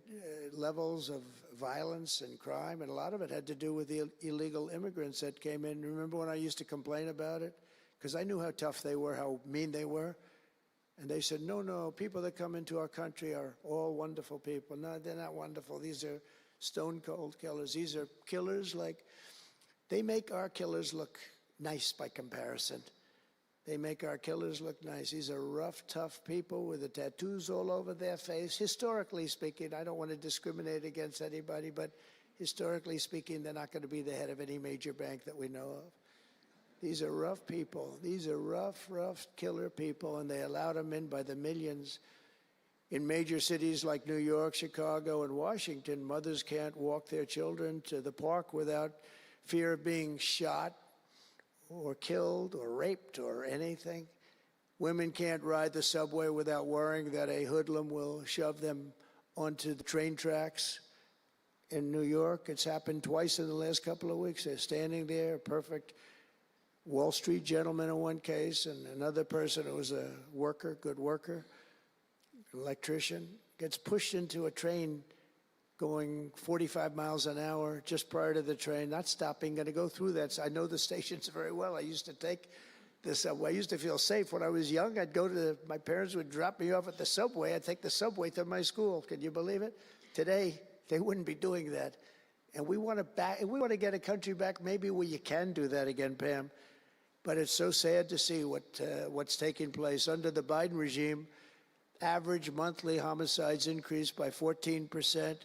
levels of violence and crime, and a lot of it had to do with the illegal immigrants that came in. Remember when I used to complain about it? because I knew how tough they were, how mean they were. And they said, no, no, people that come into our country are all wonderful people. No, they're not wonderful. These are stone cold killers. These are killers like, they make our killers look nice by comparison. They make our killers look nice. These are rough, tough people with the tattoos all over their face. Historically speaking, I don't want to discriminate against anybody, but historically speaking, they're not going to be the head of any major bank that we know of. These are rough people. These are rough, rough killer people, and they allowed them in by the millions. In major cities like New York, Chicago, and Washington, mothers can't walk their children to the park without fear of being shot or killed or raped or anything. Women can't ride the subway without worrying that a hoodlum will shove them onto the train tracks. In New York, it's happened twice in the last couple of weeks. They're standing there, a perfect Wall Street gentleman in one case, and another person who was a worker, good worker, electrician, gets pushed into a train going 45 miles an hour just prior to the train, not stopping, going to go through that. So I know the stations very well. I used to take the subway. I used to feel safe. When I was young, I'd go to my parents would drop me off at the subway. I'd take the subway to my school. Can you believe it? Today, they wouldn't be doing that. And we want to get a country back maybe where you can do that again, Pam. But it's so sad to see what's taking place. Under the Biden regime, average monthly homicides increased by 14%.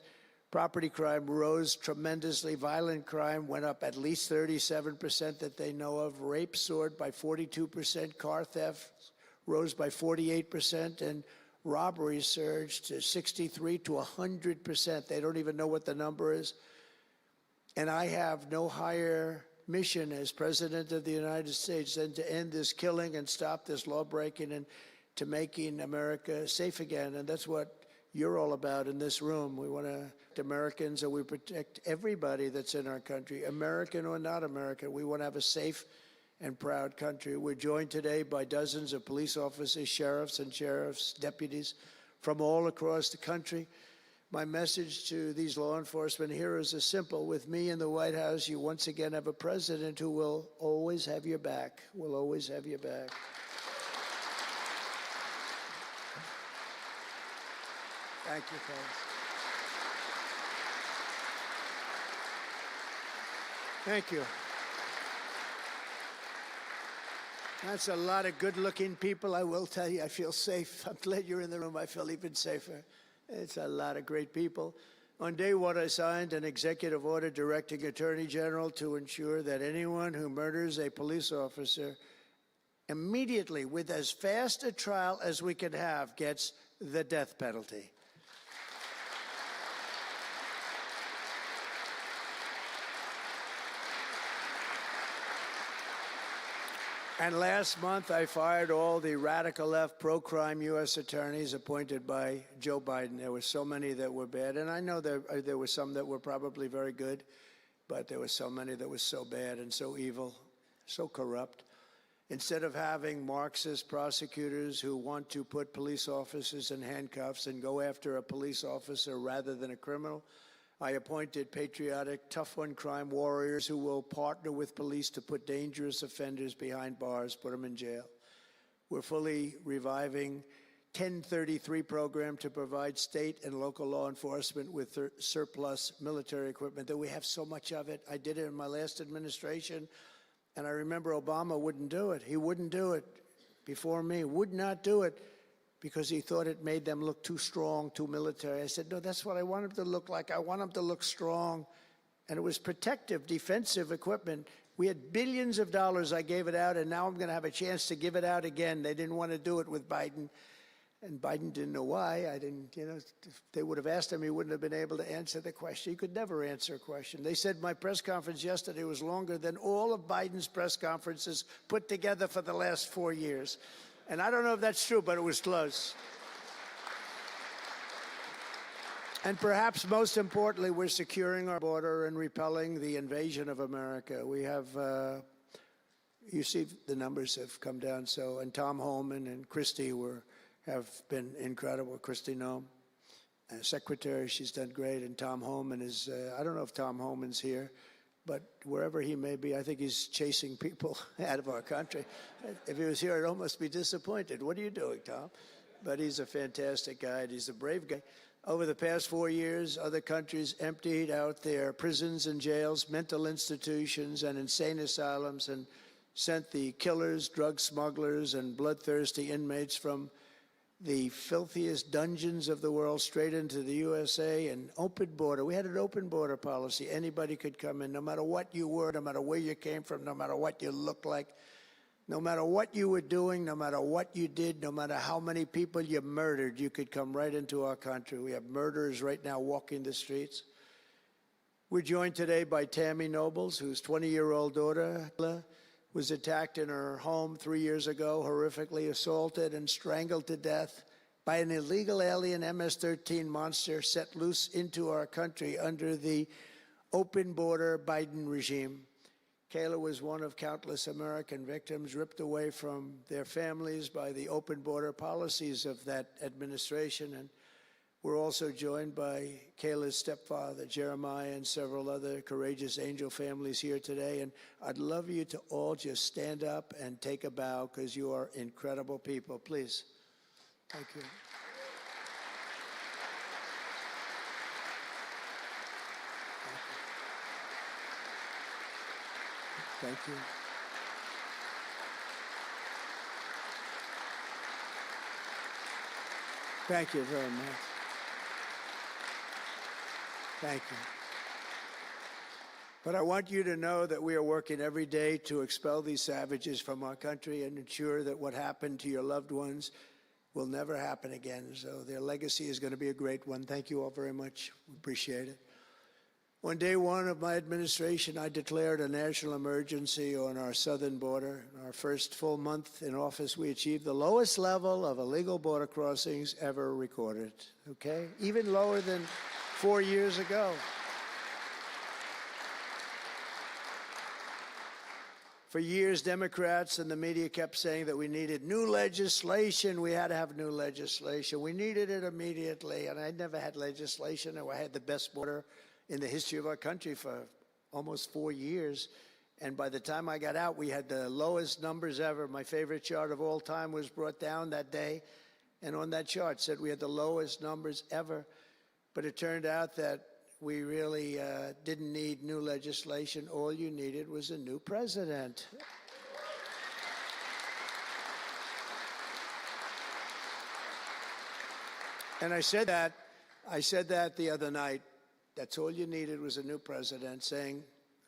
Property crime rose tremendously. Violent crime went up at least 37% that they know of. Rape soared by 42%. Car theft rose by 48%. And robberies surged to 63 to 100%. They don't even know what the number is. And I have no higher mission as President of the United States than to end this killing and stop this law-breaking and to making America safe again. And that's what you're all about in this room. We want to protect Americans, and we protect everybody that's in our country, American or not American. We want to have a safe and proud country. We're joined today by dozens of police officers, sheriffs and sheriff's deputies from all across the country. My message to these law enforcement heroes is simple. With me in the White House, you once again have a president who will always have your back, will always have your back. Thank you, folks. Thank you. That's a lot of good-looking people. I will tell you, I feel safe. I'm glad you're in the room. I feel even safer. It's a lot of great people. On day one, I signed an executive order directing Attorney General to ensure that anyone who murders a police officer immediately, with as fast a trial as we can have, gets the death penalty. And last month, I fired all the radical left pro-crime U.S. attorneys appointed by Joe Biden. There were so many that were bad. And I know there were some that were probably very good, but there were so many that were so bad and so evil, so corrupt. Instead of having Marxist prosecutors who want to put police officers in handcuffs and go after a police officer rather than a criminal, I appointed patriotic, tough-on-crime warriors who will partner with police to put dangerous offenders behind bars, put them in jail. We're fully reviving 1033 program to provide state and local law enforcement with surplus military equipment, that we have so much of it. I did it in my last administration, and I remember Obama wouldn't do it. He wouldn't do it before me, would not do it, because he thought it made them look too strong, too military. I said, no, that's what I want them to look like. I want them to look strong. And it was protective, defensive equipment. We had billions of dollars. I gave it out, and now I'm going to have a chance to give it out again. They didn't want to do it with Biden, and Biden didn't know why. I didn't, if they would have asked him, he wouldn't have been able to answer the question. He could never answer a question. They said my press conference yesterday was longer than all of Biden's press conferences put together for the last 4 years. And I don't know if that's true, but it was close. And perhaps most importantly, we're securing our border and repelling the invasion of America. We have, you see the numbers have come down. So, and Tom Homan and Christie have been incredible. Christie Noem, secretary, she's done great. And Tom Homan is, I don't know if Tom Homan's here. but wherever he may be, I think he's chasing people out of our country. If he was here, I'd almost be disappointed. What are you doing, Tom? But he's a fantastic guy, and he's a brave guy. Over the past 4 years, other countries emptied out their prisons and jails, mental institutions, and insane asylums, and sent the killers, drug smugglers, and bloodthirsty inmates from the filthiest dungeons of the world straight into the USA. An open border. We had an open border policy. Anybody could come in, no matter what you were, no matter where you came from, no matter what you looked like, no matter what you were doing, no matter what you did, no matter how many people you murdered, you could come right into our country. We have murderers right now walking the streets. We're joined today by Tammy Nobles, whose 20-year-old daughter was attacked in her home 3 years ago, horrifically assaulted and strangled to death by an illegal alien MS-13 monster set loose into our country under the open border Biden regime. Kayla was one of countless American victims ripped away from their families by the open border policies of that administration. And we're also joined by Kayla's stepfather, Jeremiah, and several other courageous angel families here today. And I'd love you to all just stand up and take a bow, because you are incredible people. Please. Thank you. Thank you. Thank you very much. Thank you. But I want you to know that we are working every day to expel these savages from our country and ensure that what happened to your loved ones will never happen again. So their legacy is going to be a great one. Thank you all very much. We appreciate it. On day one of my administration, I declared a national emergency on our southern border. In our first full month in office, we achieved the lowest level of illegal border crossings ever recorded, okay? Even lower than 4 years ago. For years, Democrats and the media kept saying that we needed new legislation. We had to have new legislation. We needed it immediately, and I never had legislation. I had the best border in the history of our country for almost 4 years. And by the time I got out, we had the lowest numbers ever. My favorite chart of all time was brought down that day. And on that chart said we had the lowest numbers ever. But it turned out that we really didn't need new legislation. All you needed was a new president. And I said that the other night. That's all you needed was a new president saying,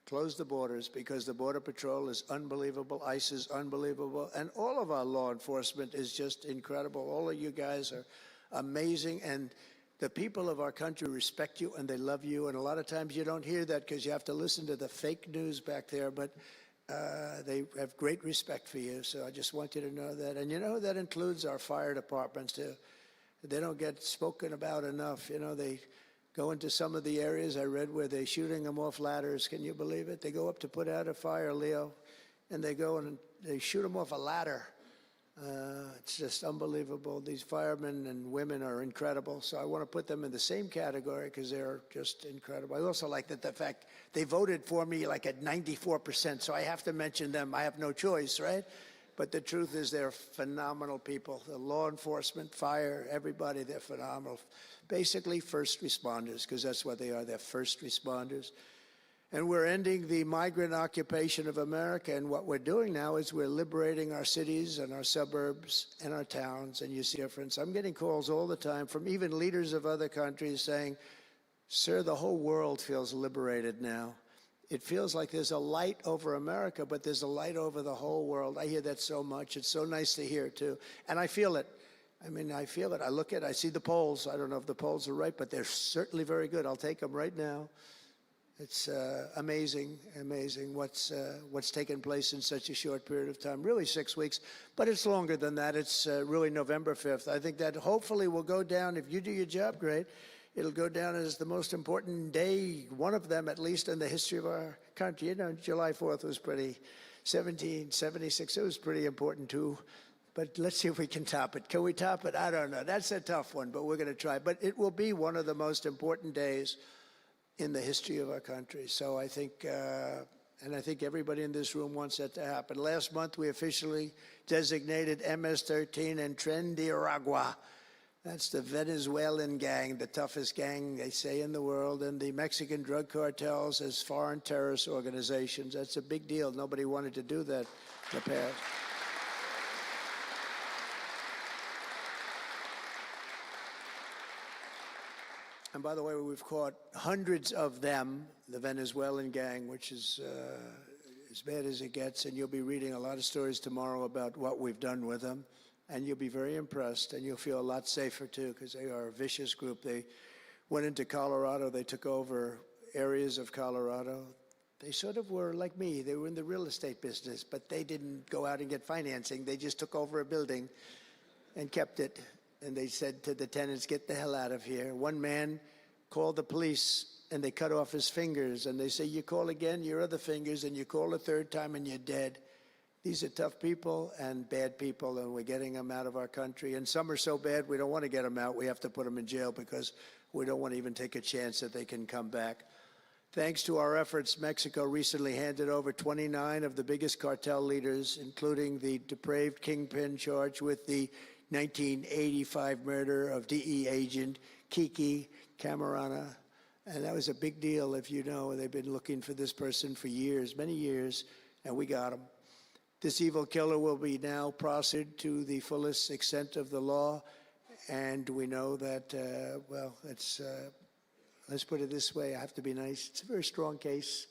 close the borders, because the Border Patrol is unbelievable, ICE is unbelievable, and all of our law enforcement is just incredible. All of you guys are amazing, and the people of our country respect you and they love you, and a lot of times you don't hear that because you have to listen to the fake news back there, but they have great respect for you, so I just want you to know that. And you know, that includes our fire departments too. They don't get spoken about enough. You know, they go into some of the areas I read where they're shooting them off ladders. Can you believe it? They go up to put out a fire, Leo, and they go and they shoot them off a ladder. It's just unbelievable. These firemen and women are incredible. So I want to put them in the same category because they're just incredible. I also like that the fact they voted for me like at 94%. So I have to mention them. I have no choice, right? But the truth is they're phenomenal people. The law enforcement, fire, everybody, they're phenomenal. Basically first responders, because that's what they are. They're first responders. And we're ending the migrant occupation of America. And what we're doing now is we're liberating our cities and our suburbs and our towns. And you see the difference. I'm getting calls all the time from even leaders of other countries saying, sir, the whole world feels liberated now. It feels like there's a light over America, but there's a light over the whole world. I hear that so much. It's so nice to hear, too. And I feel it. I mean, I feel it. I look at it. I see the polls. I don't know if the polls are right, but they're certainly very good. I'll take them right now. It's amazing what's taken place in such a short period of time. Really 6 weeks, but it's longer than that. It's really November 5th. I think that hopefully will go down, if you do your job great, it'll go down as the most important day, one of them at least in the history of our country. You know, July 4th was pretty, 1776, it was pretty important too. But let's see if we can top it. Can we top it? I don't know. That's a tough one, but we're going to try. But it will be one of the most important days in the history of our country. So I think, and I think everybody in this room wants that to happen. Last month, we officially designated MS-13 and Tren de Aragua. That's the Venezuelan gang, the toughest gang, they say, in the world, and the Mexican drug cartels as foreign terrorist organizations. That's a big deal. Nobody wanted to do that in the past. And by the way, we've caught hundreds of them, the Venezuelan gang, which is as bad as it gets. And you'll be reading a lot of stories tomorrow about what we've done with them. And you'll be very impressed, and you'll feel a lot safer, too, because they are a vicious group. They went into Colorado. They took over areas of Colorado. They sort of were like me. They were in the real estate business, but they didn't go out and get financing. They just took over a building and kept it. And they said to the tenants, get the hell out of here. One man called the police, and they cut off his fingers. And they say, you call again, your other fingers, and you call a third time, and you're dead. These are tough people and bad people, and we're getting them out of our country. And some are so bad, we don't want to get them out. We have to put them in jail because we don't want to even take a chance that they can come back. Thanks to our efforts, Mexico recently handed over 29 of the biggest cartel leaders, including the depraved kingpin charged with the 1985 murder of DE agent Kiki Camarena. And that was a big deal, if you know. They've been looking for this person for years, many years, and we got him. This evil killer will be now prosecuted to the fullest extent of the law, and we know that, well, it's, let's put it this way, I have to be nice, it's a very strong case.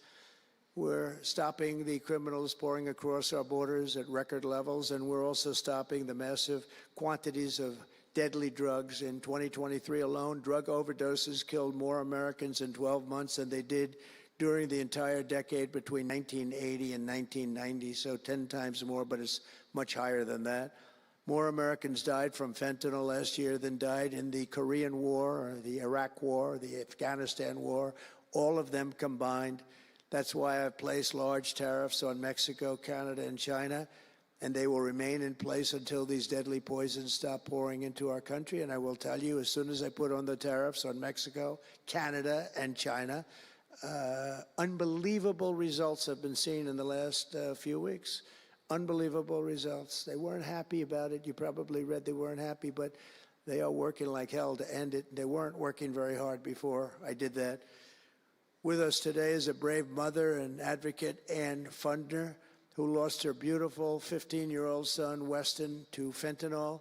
We're stopping the criminals pouring across our borders at record levels, and we're also stopping the massive quantities of deadly drugs. In 2023 alone, drug overdoses killed more Americans in 12 months than they did during the entire decade between 1980 and 1990, so 10 times more, but it's much higher than that. More Americans died from fentanyl last year than died in the Korean War, or the Iraq War, or the Afghanistan War, all of them combined. That's why I've placed large tariffs on Mexico, Canada, and China, and they will remain in place until these deadly poisons stop pouring into our country. And I will tell you, as soon as I put on the tariffs on Mexico, Canada, and China, unbelievable results have been seen in the last few weeks. Unbelievable results. They weren't happy about it. You probably read they weren't happy, but they are working like hell to end it. They weren't working very hard before I did that. With us today is a brave mother and advocate, Ann Fundner, who lost her beautiful 15-year-old son, Weston, to fentanyl.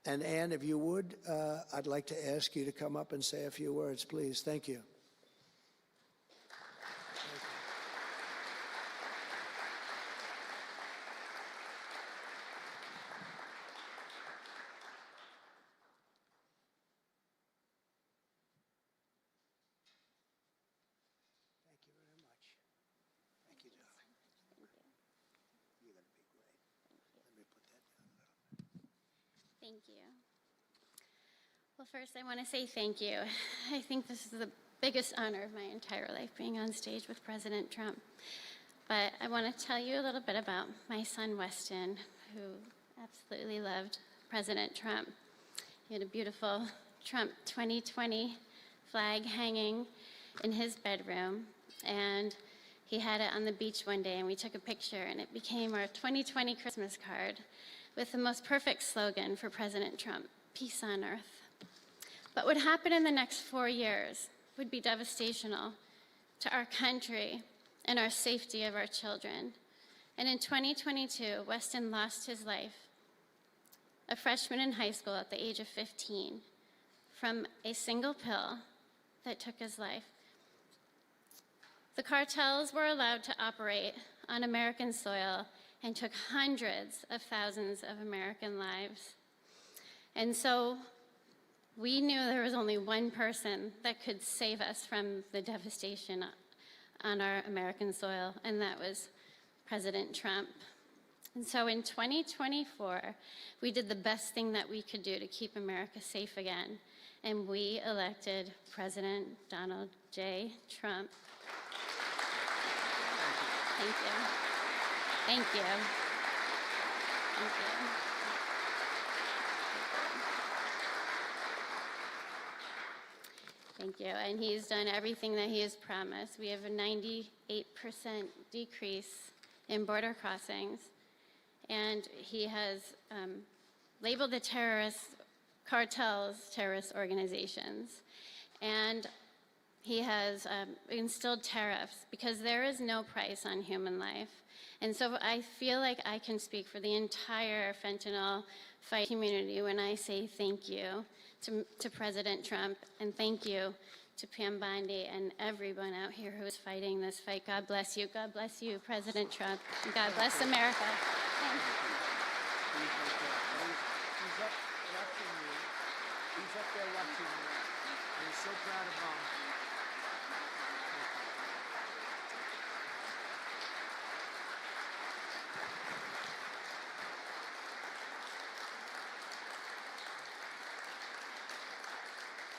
And Ann, if you would, I'd like to ask you to come up and say a few words, please. Thank you. Thank you. Well, first I want to say thank you. I think this is the biggest honor of my entire life, being on stage with President Trump. But I want to tell you a little bit about my son, Weston, who absolutely loved President Trump. He had a beautiful Trump 2020 flag hanging in his bedroom, and he had it on the beach one day, and we took a picture, and it became our 2020 Christmas card with the most perfect slogan for President Trump, peace on earth. What would happen in the next 4 years would be devastational to our country and our safety of our children. And in 2022, Weston lost his life, a freshman in high school at the age of 15, from a single pill that took his life. The cartels were allowed to operate on American soil and took hundreds of thousands of American lives. And so we knew there was only one person that could save us from the devastation on our American soil, and that was President Trump. And so in 2024, we did the best thing that we could do to keep America safe again, and we elected President Donald J. Trump. Thank you. Thank you. Thank you. Thank you. And he's done everything that he has promised. We have a 98% decrease in border crossings. And he has labeled the terrorist cartels terrorist organizations. And he has instilled tariffs because there is no price on human life. And so I feel like I can speak for the entire fentanyl fight community when I say thank you to President Trump, and thank you to Pam Bondi and everyone out here who is fighting this fight. God bless you. God bless you, President Trump. And God bless America. Thank you. He's up watching you. He's up there watching you. And he's so proud of Mom.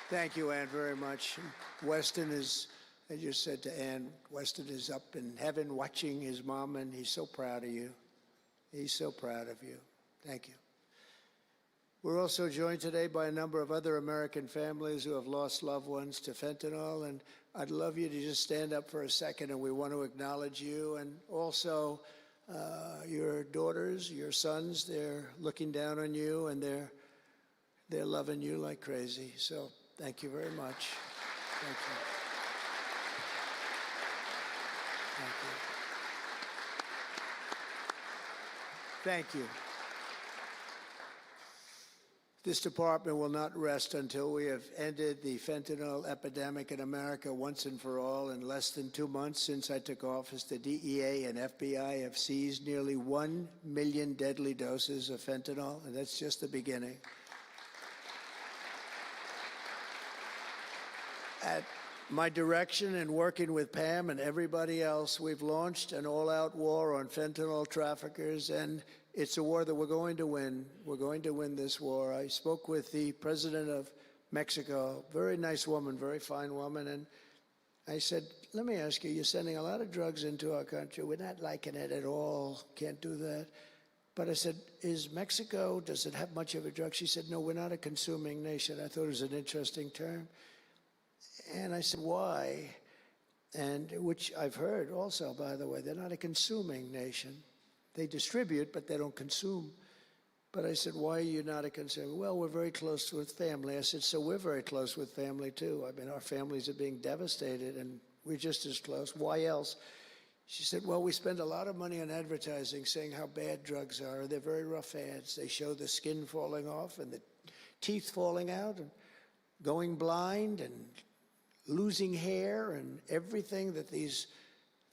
Thank you, Ann, very much. Weston is, I just said to Ann, Weston is up in heaven watching his mom, and he's so proud of you. He's so proud of you. Thank you. We're also joined today by a number of other American families who have lost loved ones to fentanyl, and I'd love you to just stand up for a second, and we want to acknowledge you, and also your daughters, your sons. They're looking down on you, and they're loving you like crazy. So thank you very much. Thank you. Thank you. Thank you. This department will not rest until we have ended the fentanyl epidemic in America once and for all. In less than 2 months since I took office, the DEA and FBI have seized nearly 1 million deadly doses of fentanyl, and that's just the beginning. At my direction and working with Pam and everybody else, we've launched an all-out war on fentanyl traffickers, and it's a war that we're going to win. We're going to win this war. I spoke with the president of Mexico, very nice woman, very fine woman, and I said, let me ask you, you're sending a lot of drugs into our country. We're not liking it at all. Can't do that. But I said, is Mexico, does it have much of a drug? She said, no, we're not a consuming nation. I thought it was an interesting term. And I said, why? And which I've heard also, by the way, they're not a consuming nation. They distribute, but they don't consume. But I said, why are you not a consumer? Well, we're very close with family. I said, so we're very close with family, too. I mean, our families are being devastated, and we're just as close. Why else? She said, well, we spend a lot of money on advertising saying how bad drugs are. They're very rough ads. They show the skin falling off and the teeth falling out and going blind and losing hair and everything that these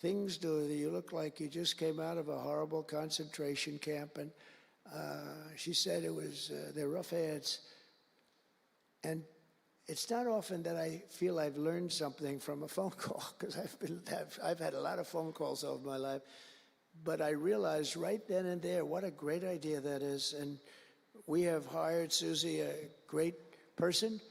things do. You look like you just came out of a horrible concentration camp. And she said it was, they're rough ads. And it's not often that I feel I've learned something from a phone call, because I've had a lot of phone calls over my life. But I realized right then and there what a great idea that is. And we have hired Susie, a great person,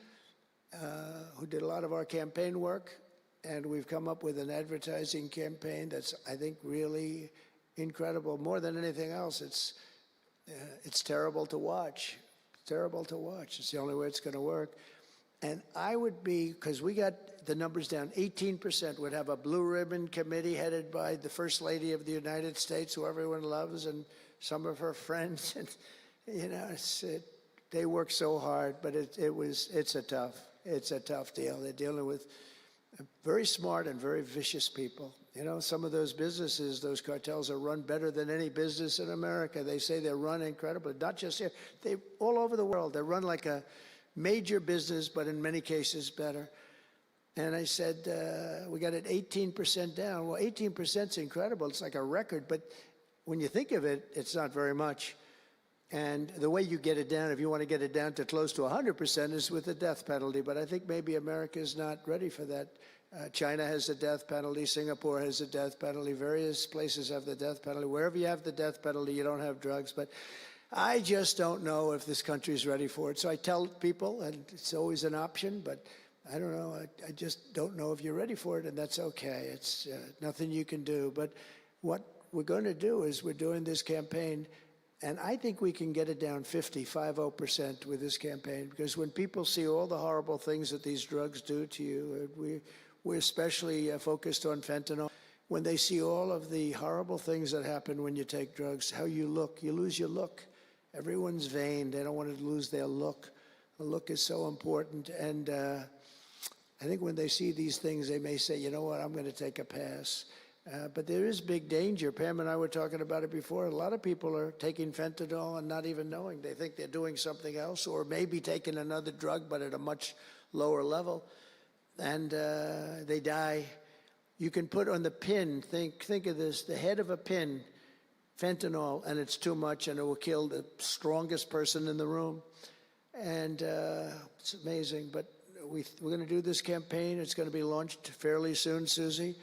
who did a lot of our campaign work, and we've come up with an advertising campaign that's, I think, really incredible. More than anything else, it's terrible to watch. It's terrible to watch. It's the only way it's going to work. And I would be, because we got the numbers down, 18% would have a blue ribbon committee headed by the First Lady of the United States, who everyone loves, and some of her friends. And, you know, they work so hard, but it's a tough deal. They're dealing with very smart and very vicious people. You know, some of those businesses, those cartels are run better than any business in America. They say they're run incredibly, not just here, they all over the world. They're run like a major business, but in many cases better. And I said, we got it 18% down. Well, 18% is incredible. It's like a record, but when you think of it, it's not very much. And the way you get it down, if you want to get it down to close to 100%, is with the death penalty. But I think maybe America is not ready for that. China has the death penalty. Singapore has the death penalty. Various places have the death penalty. Wherever you have the death penalty, you don't have drugs. But I just don't know if this country is ready for it. So I tell people, and it's always an option, but I don't know. I just don't know if you're ready for it, and that's okay. It's nothing you can do. But what we're going to do is we're doing this campaign, And I think we can get it down 50% with this campaign, because when people see all the horrible things that these drugs do to you, we're especially focused on fentanyl. When they see all of the horrible things that happen when you take drugs, how you look, you lose your look. Everyone's vain. They don't want to lose their look. The look is so important. And I think when they see these things, they may say, you know what, I'm going to take a pass. But there is big danger. Pam and I were talking about it before. A lot of people are taking fentanyl and not even knowing. They think they're doing something else, or maybe taking another drug, but at a much lower level. And they die. You can put on the pin, think of this, the head of a pin, fentanyl, and it's too much, and it will kill the strongest person in the room. And it's amazing. But we're going to do this campaign. It's going to be launched fairly soon, Susie.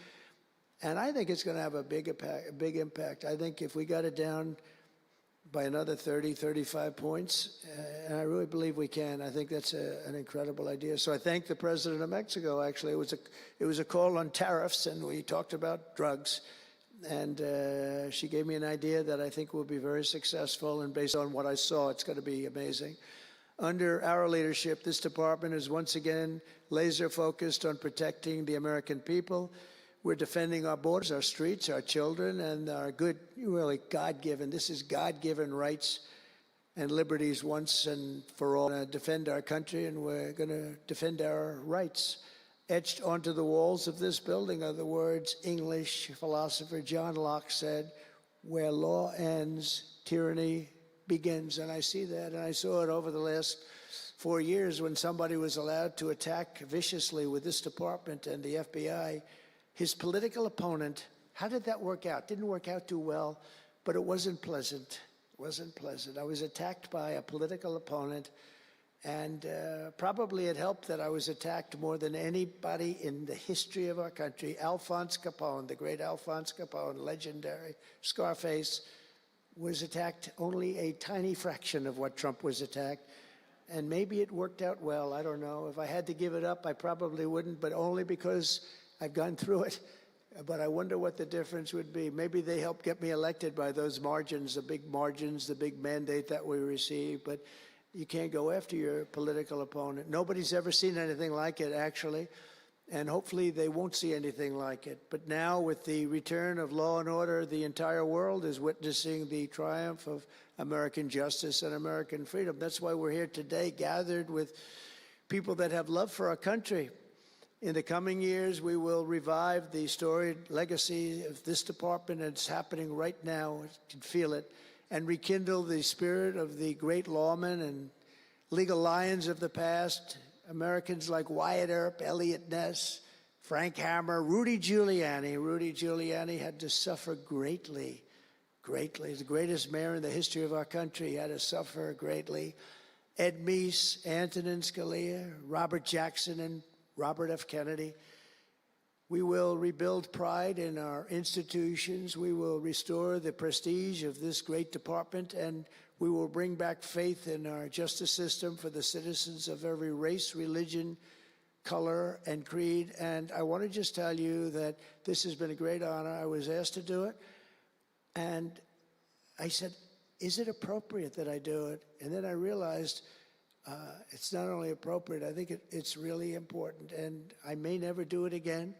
And I think it's going to have a big impact. I think if we got it down by another 30, 35 points, and I really believe we can, I think that's an incredible idea. So I thank the president of Mexico, actually. It was a call on tariffs, and we talked about drugs. And she gave me an idea that I think will be very successful, and based on what I saw, it's going to be amazing. Under our leadership, this department is once again laser focused on protecting the American people. We're defending our borders, our streets, our children, and our good, really God-given, this is God-given rights and liberties once and for all. We're going to defend our country, and we're going to defend our rights. Etched onto the walls of this building are the words English philosopher John Locke said, "Where law ends, tyranny begins." And I see that, and I saw it over the last 4 years when somebody was allowed to attack viciously with this department and the FBI. His political opponent, how did that work out? Didn't work out too well, but it wasn't pleasant. It wasn't pleasant. I was attacked by a political opponent, and probably it helped that I was attacked more than anybody in the history of our country. Alphonse Capone, the great Alphonse Capone, legendary, Scarface, was attacked only a tiny fraction of what Trump was attacked. And maybe it worked out well, I don't know. If I had to give it up, I probably wouldn't, but only because I've gone through it. But I wonder what the difference would be. Maybe they helped get me elected by those margins, the big mandate that we received. But you can't go after your political opponent. Nobody's ever seen anything like it, actually. And hopefully they won't see anything like it. But now, with the return of law and order, the entire world is witnessing the triumph of American justice and American freedom. That's why we're here today, gathered with people that have love for our country. In the coming years, we will revive the storied legacy of this department. It's happening right now. You can feel it. And rekindle the spirit of the great lawmen and legal lions of the past, Americans like Wyatt Earp, Elliot Ness, Frank Hammer, Rudy Giuliani. Rudy Giuliani had to suffer greatly, greatly. He's the greatest mayor in the history of our country. He had to suffer greatly. Ed Meese, Antonin Scalia, Robert Jackson, and Robert F. Kennedy. We will rebuild pride in our institutions. We will restore the prestige of this great department, and we will bring back faith in our justice system for the citizens of every race, religion, color, and creed. And I want to just tell you that this has been a great honor. I was asked to do it, and I said, is it appropriate that I do it? And then I realized it's not only appropriate, I think it's really important. And I may never do it again.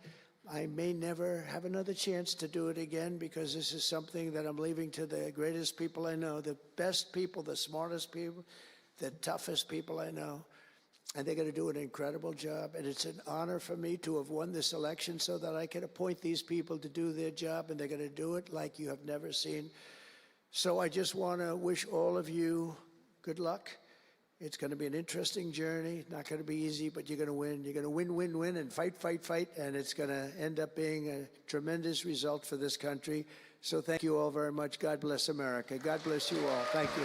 I may never have another chance to do it again, because this is something that I'm leaving to the greatest people I know, the best people, the smartest people, the toughest people I know. And they're going to do an incredible job. And it's an honor for me to have won this election so that I can appoint these people to do their job, and they're going to do it like you have never seen. So I just want to wish all of you good luck. It's going to be an interesting journey. Not going to be easy, but you're going to win. You're going to win, win, win, and fight, fight, fight. And it's going to end up being a tremendous result for this country. So thank you all very much. God bless America. God bless you all. Thank you.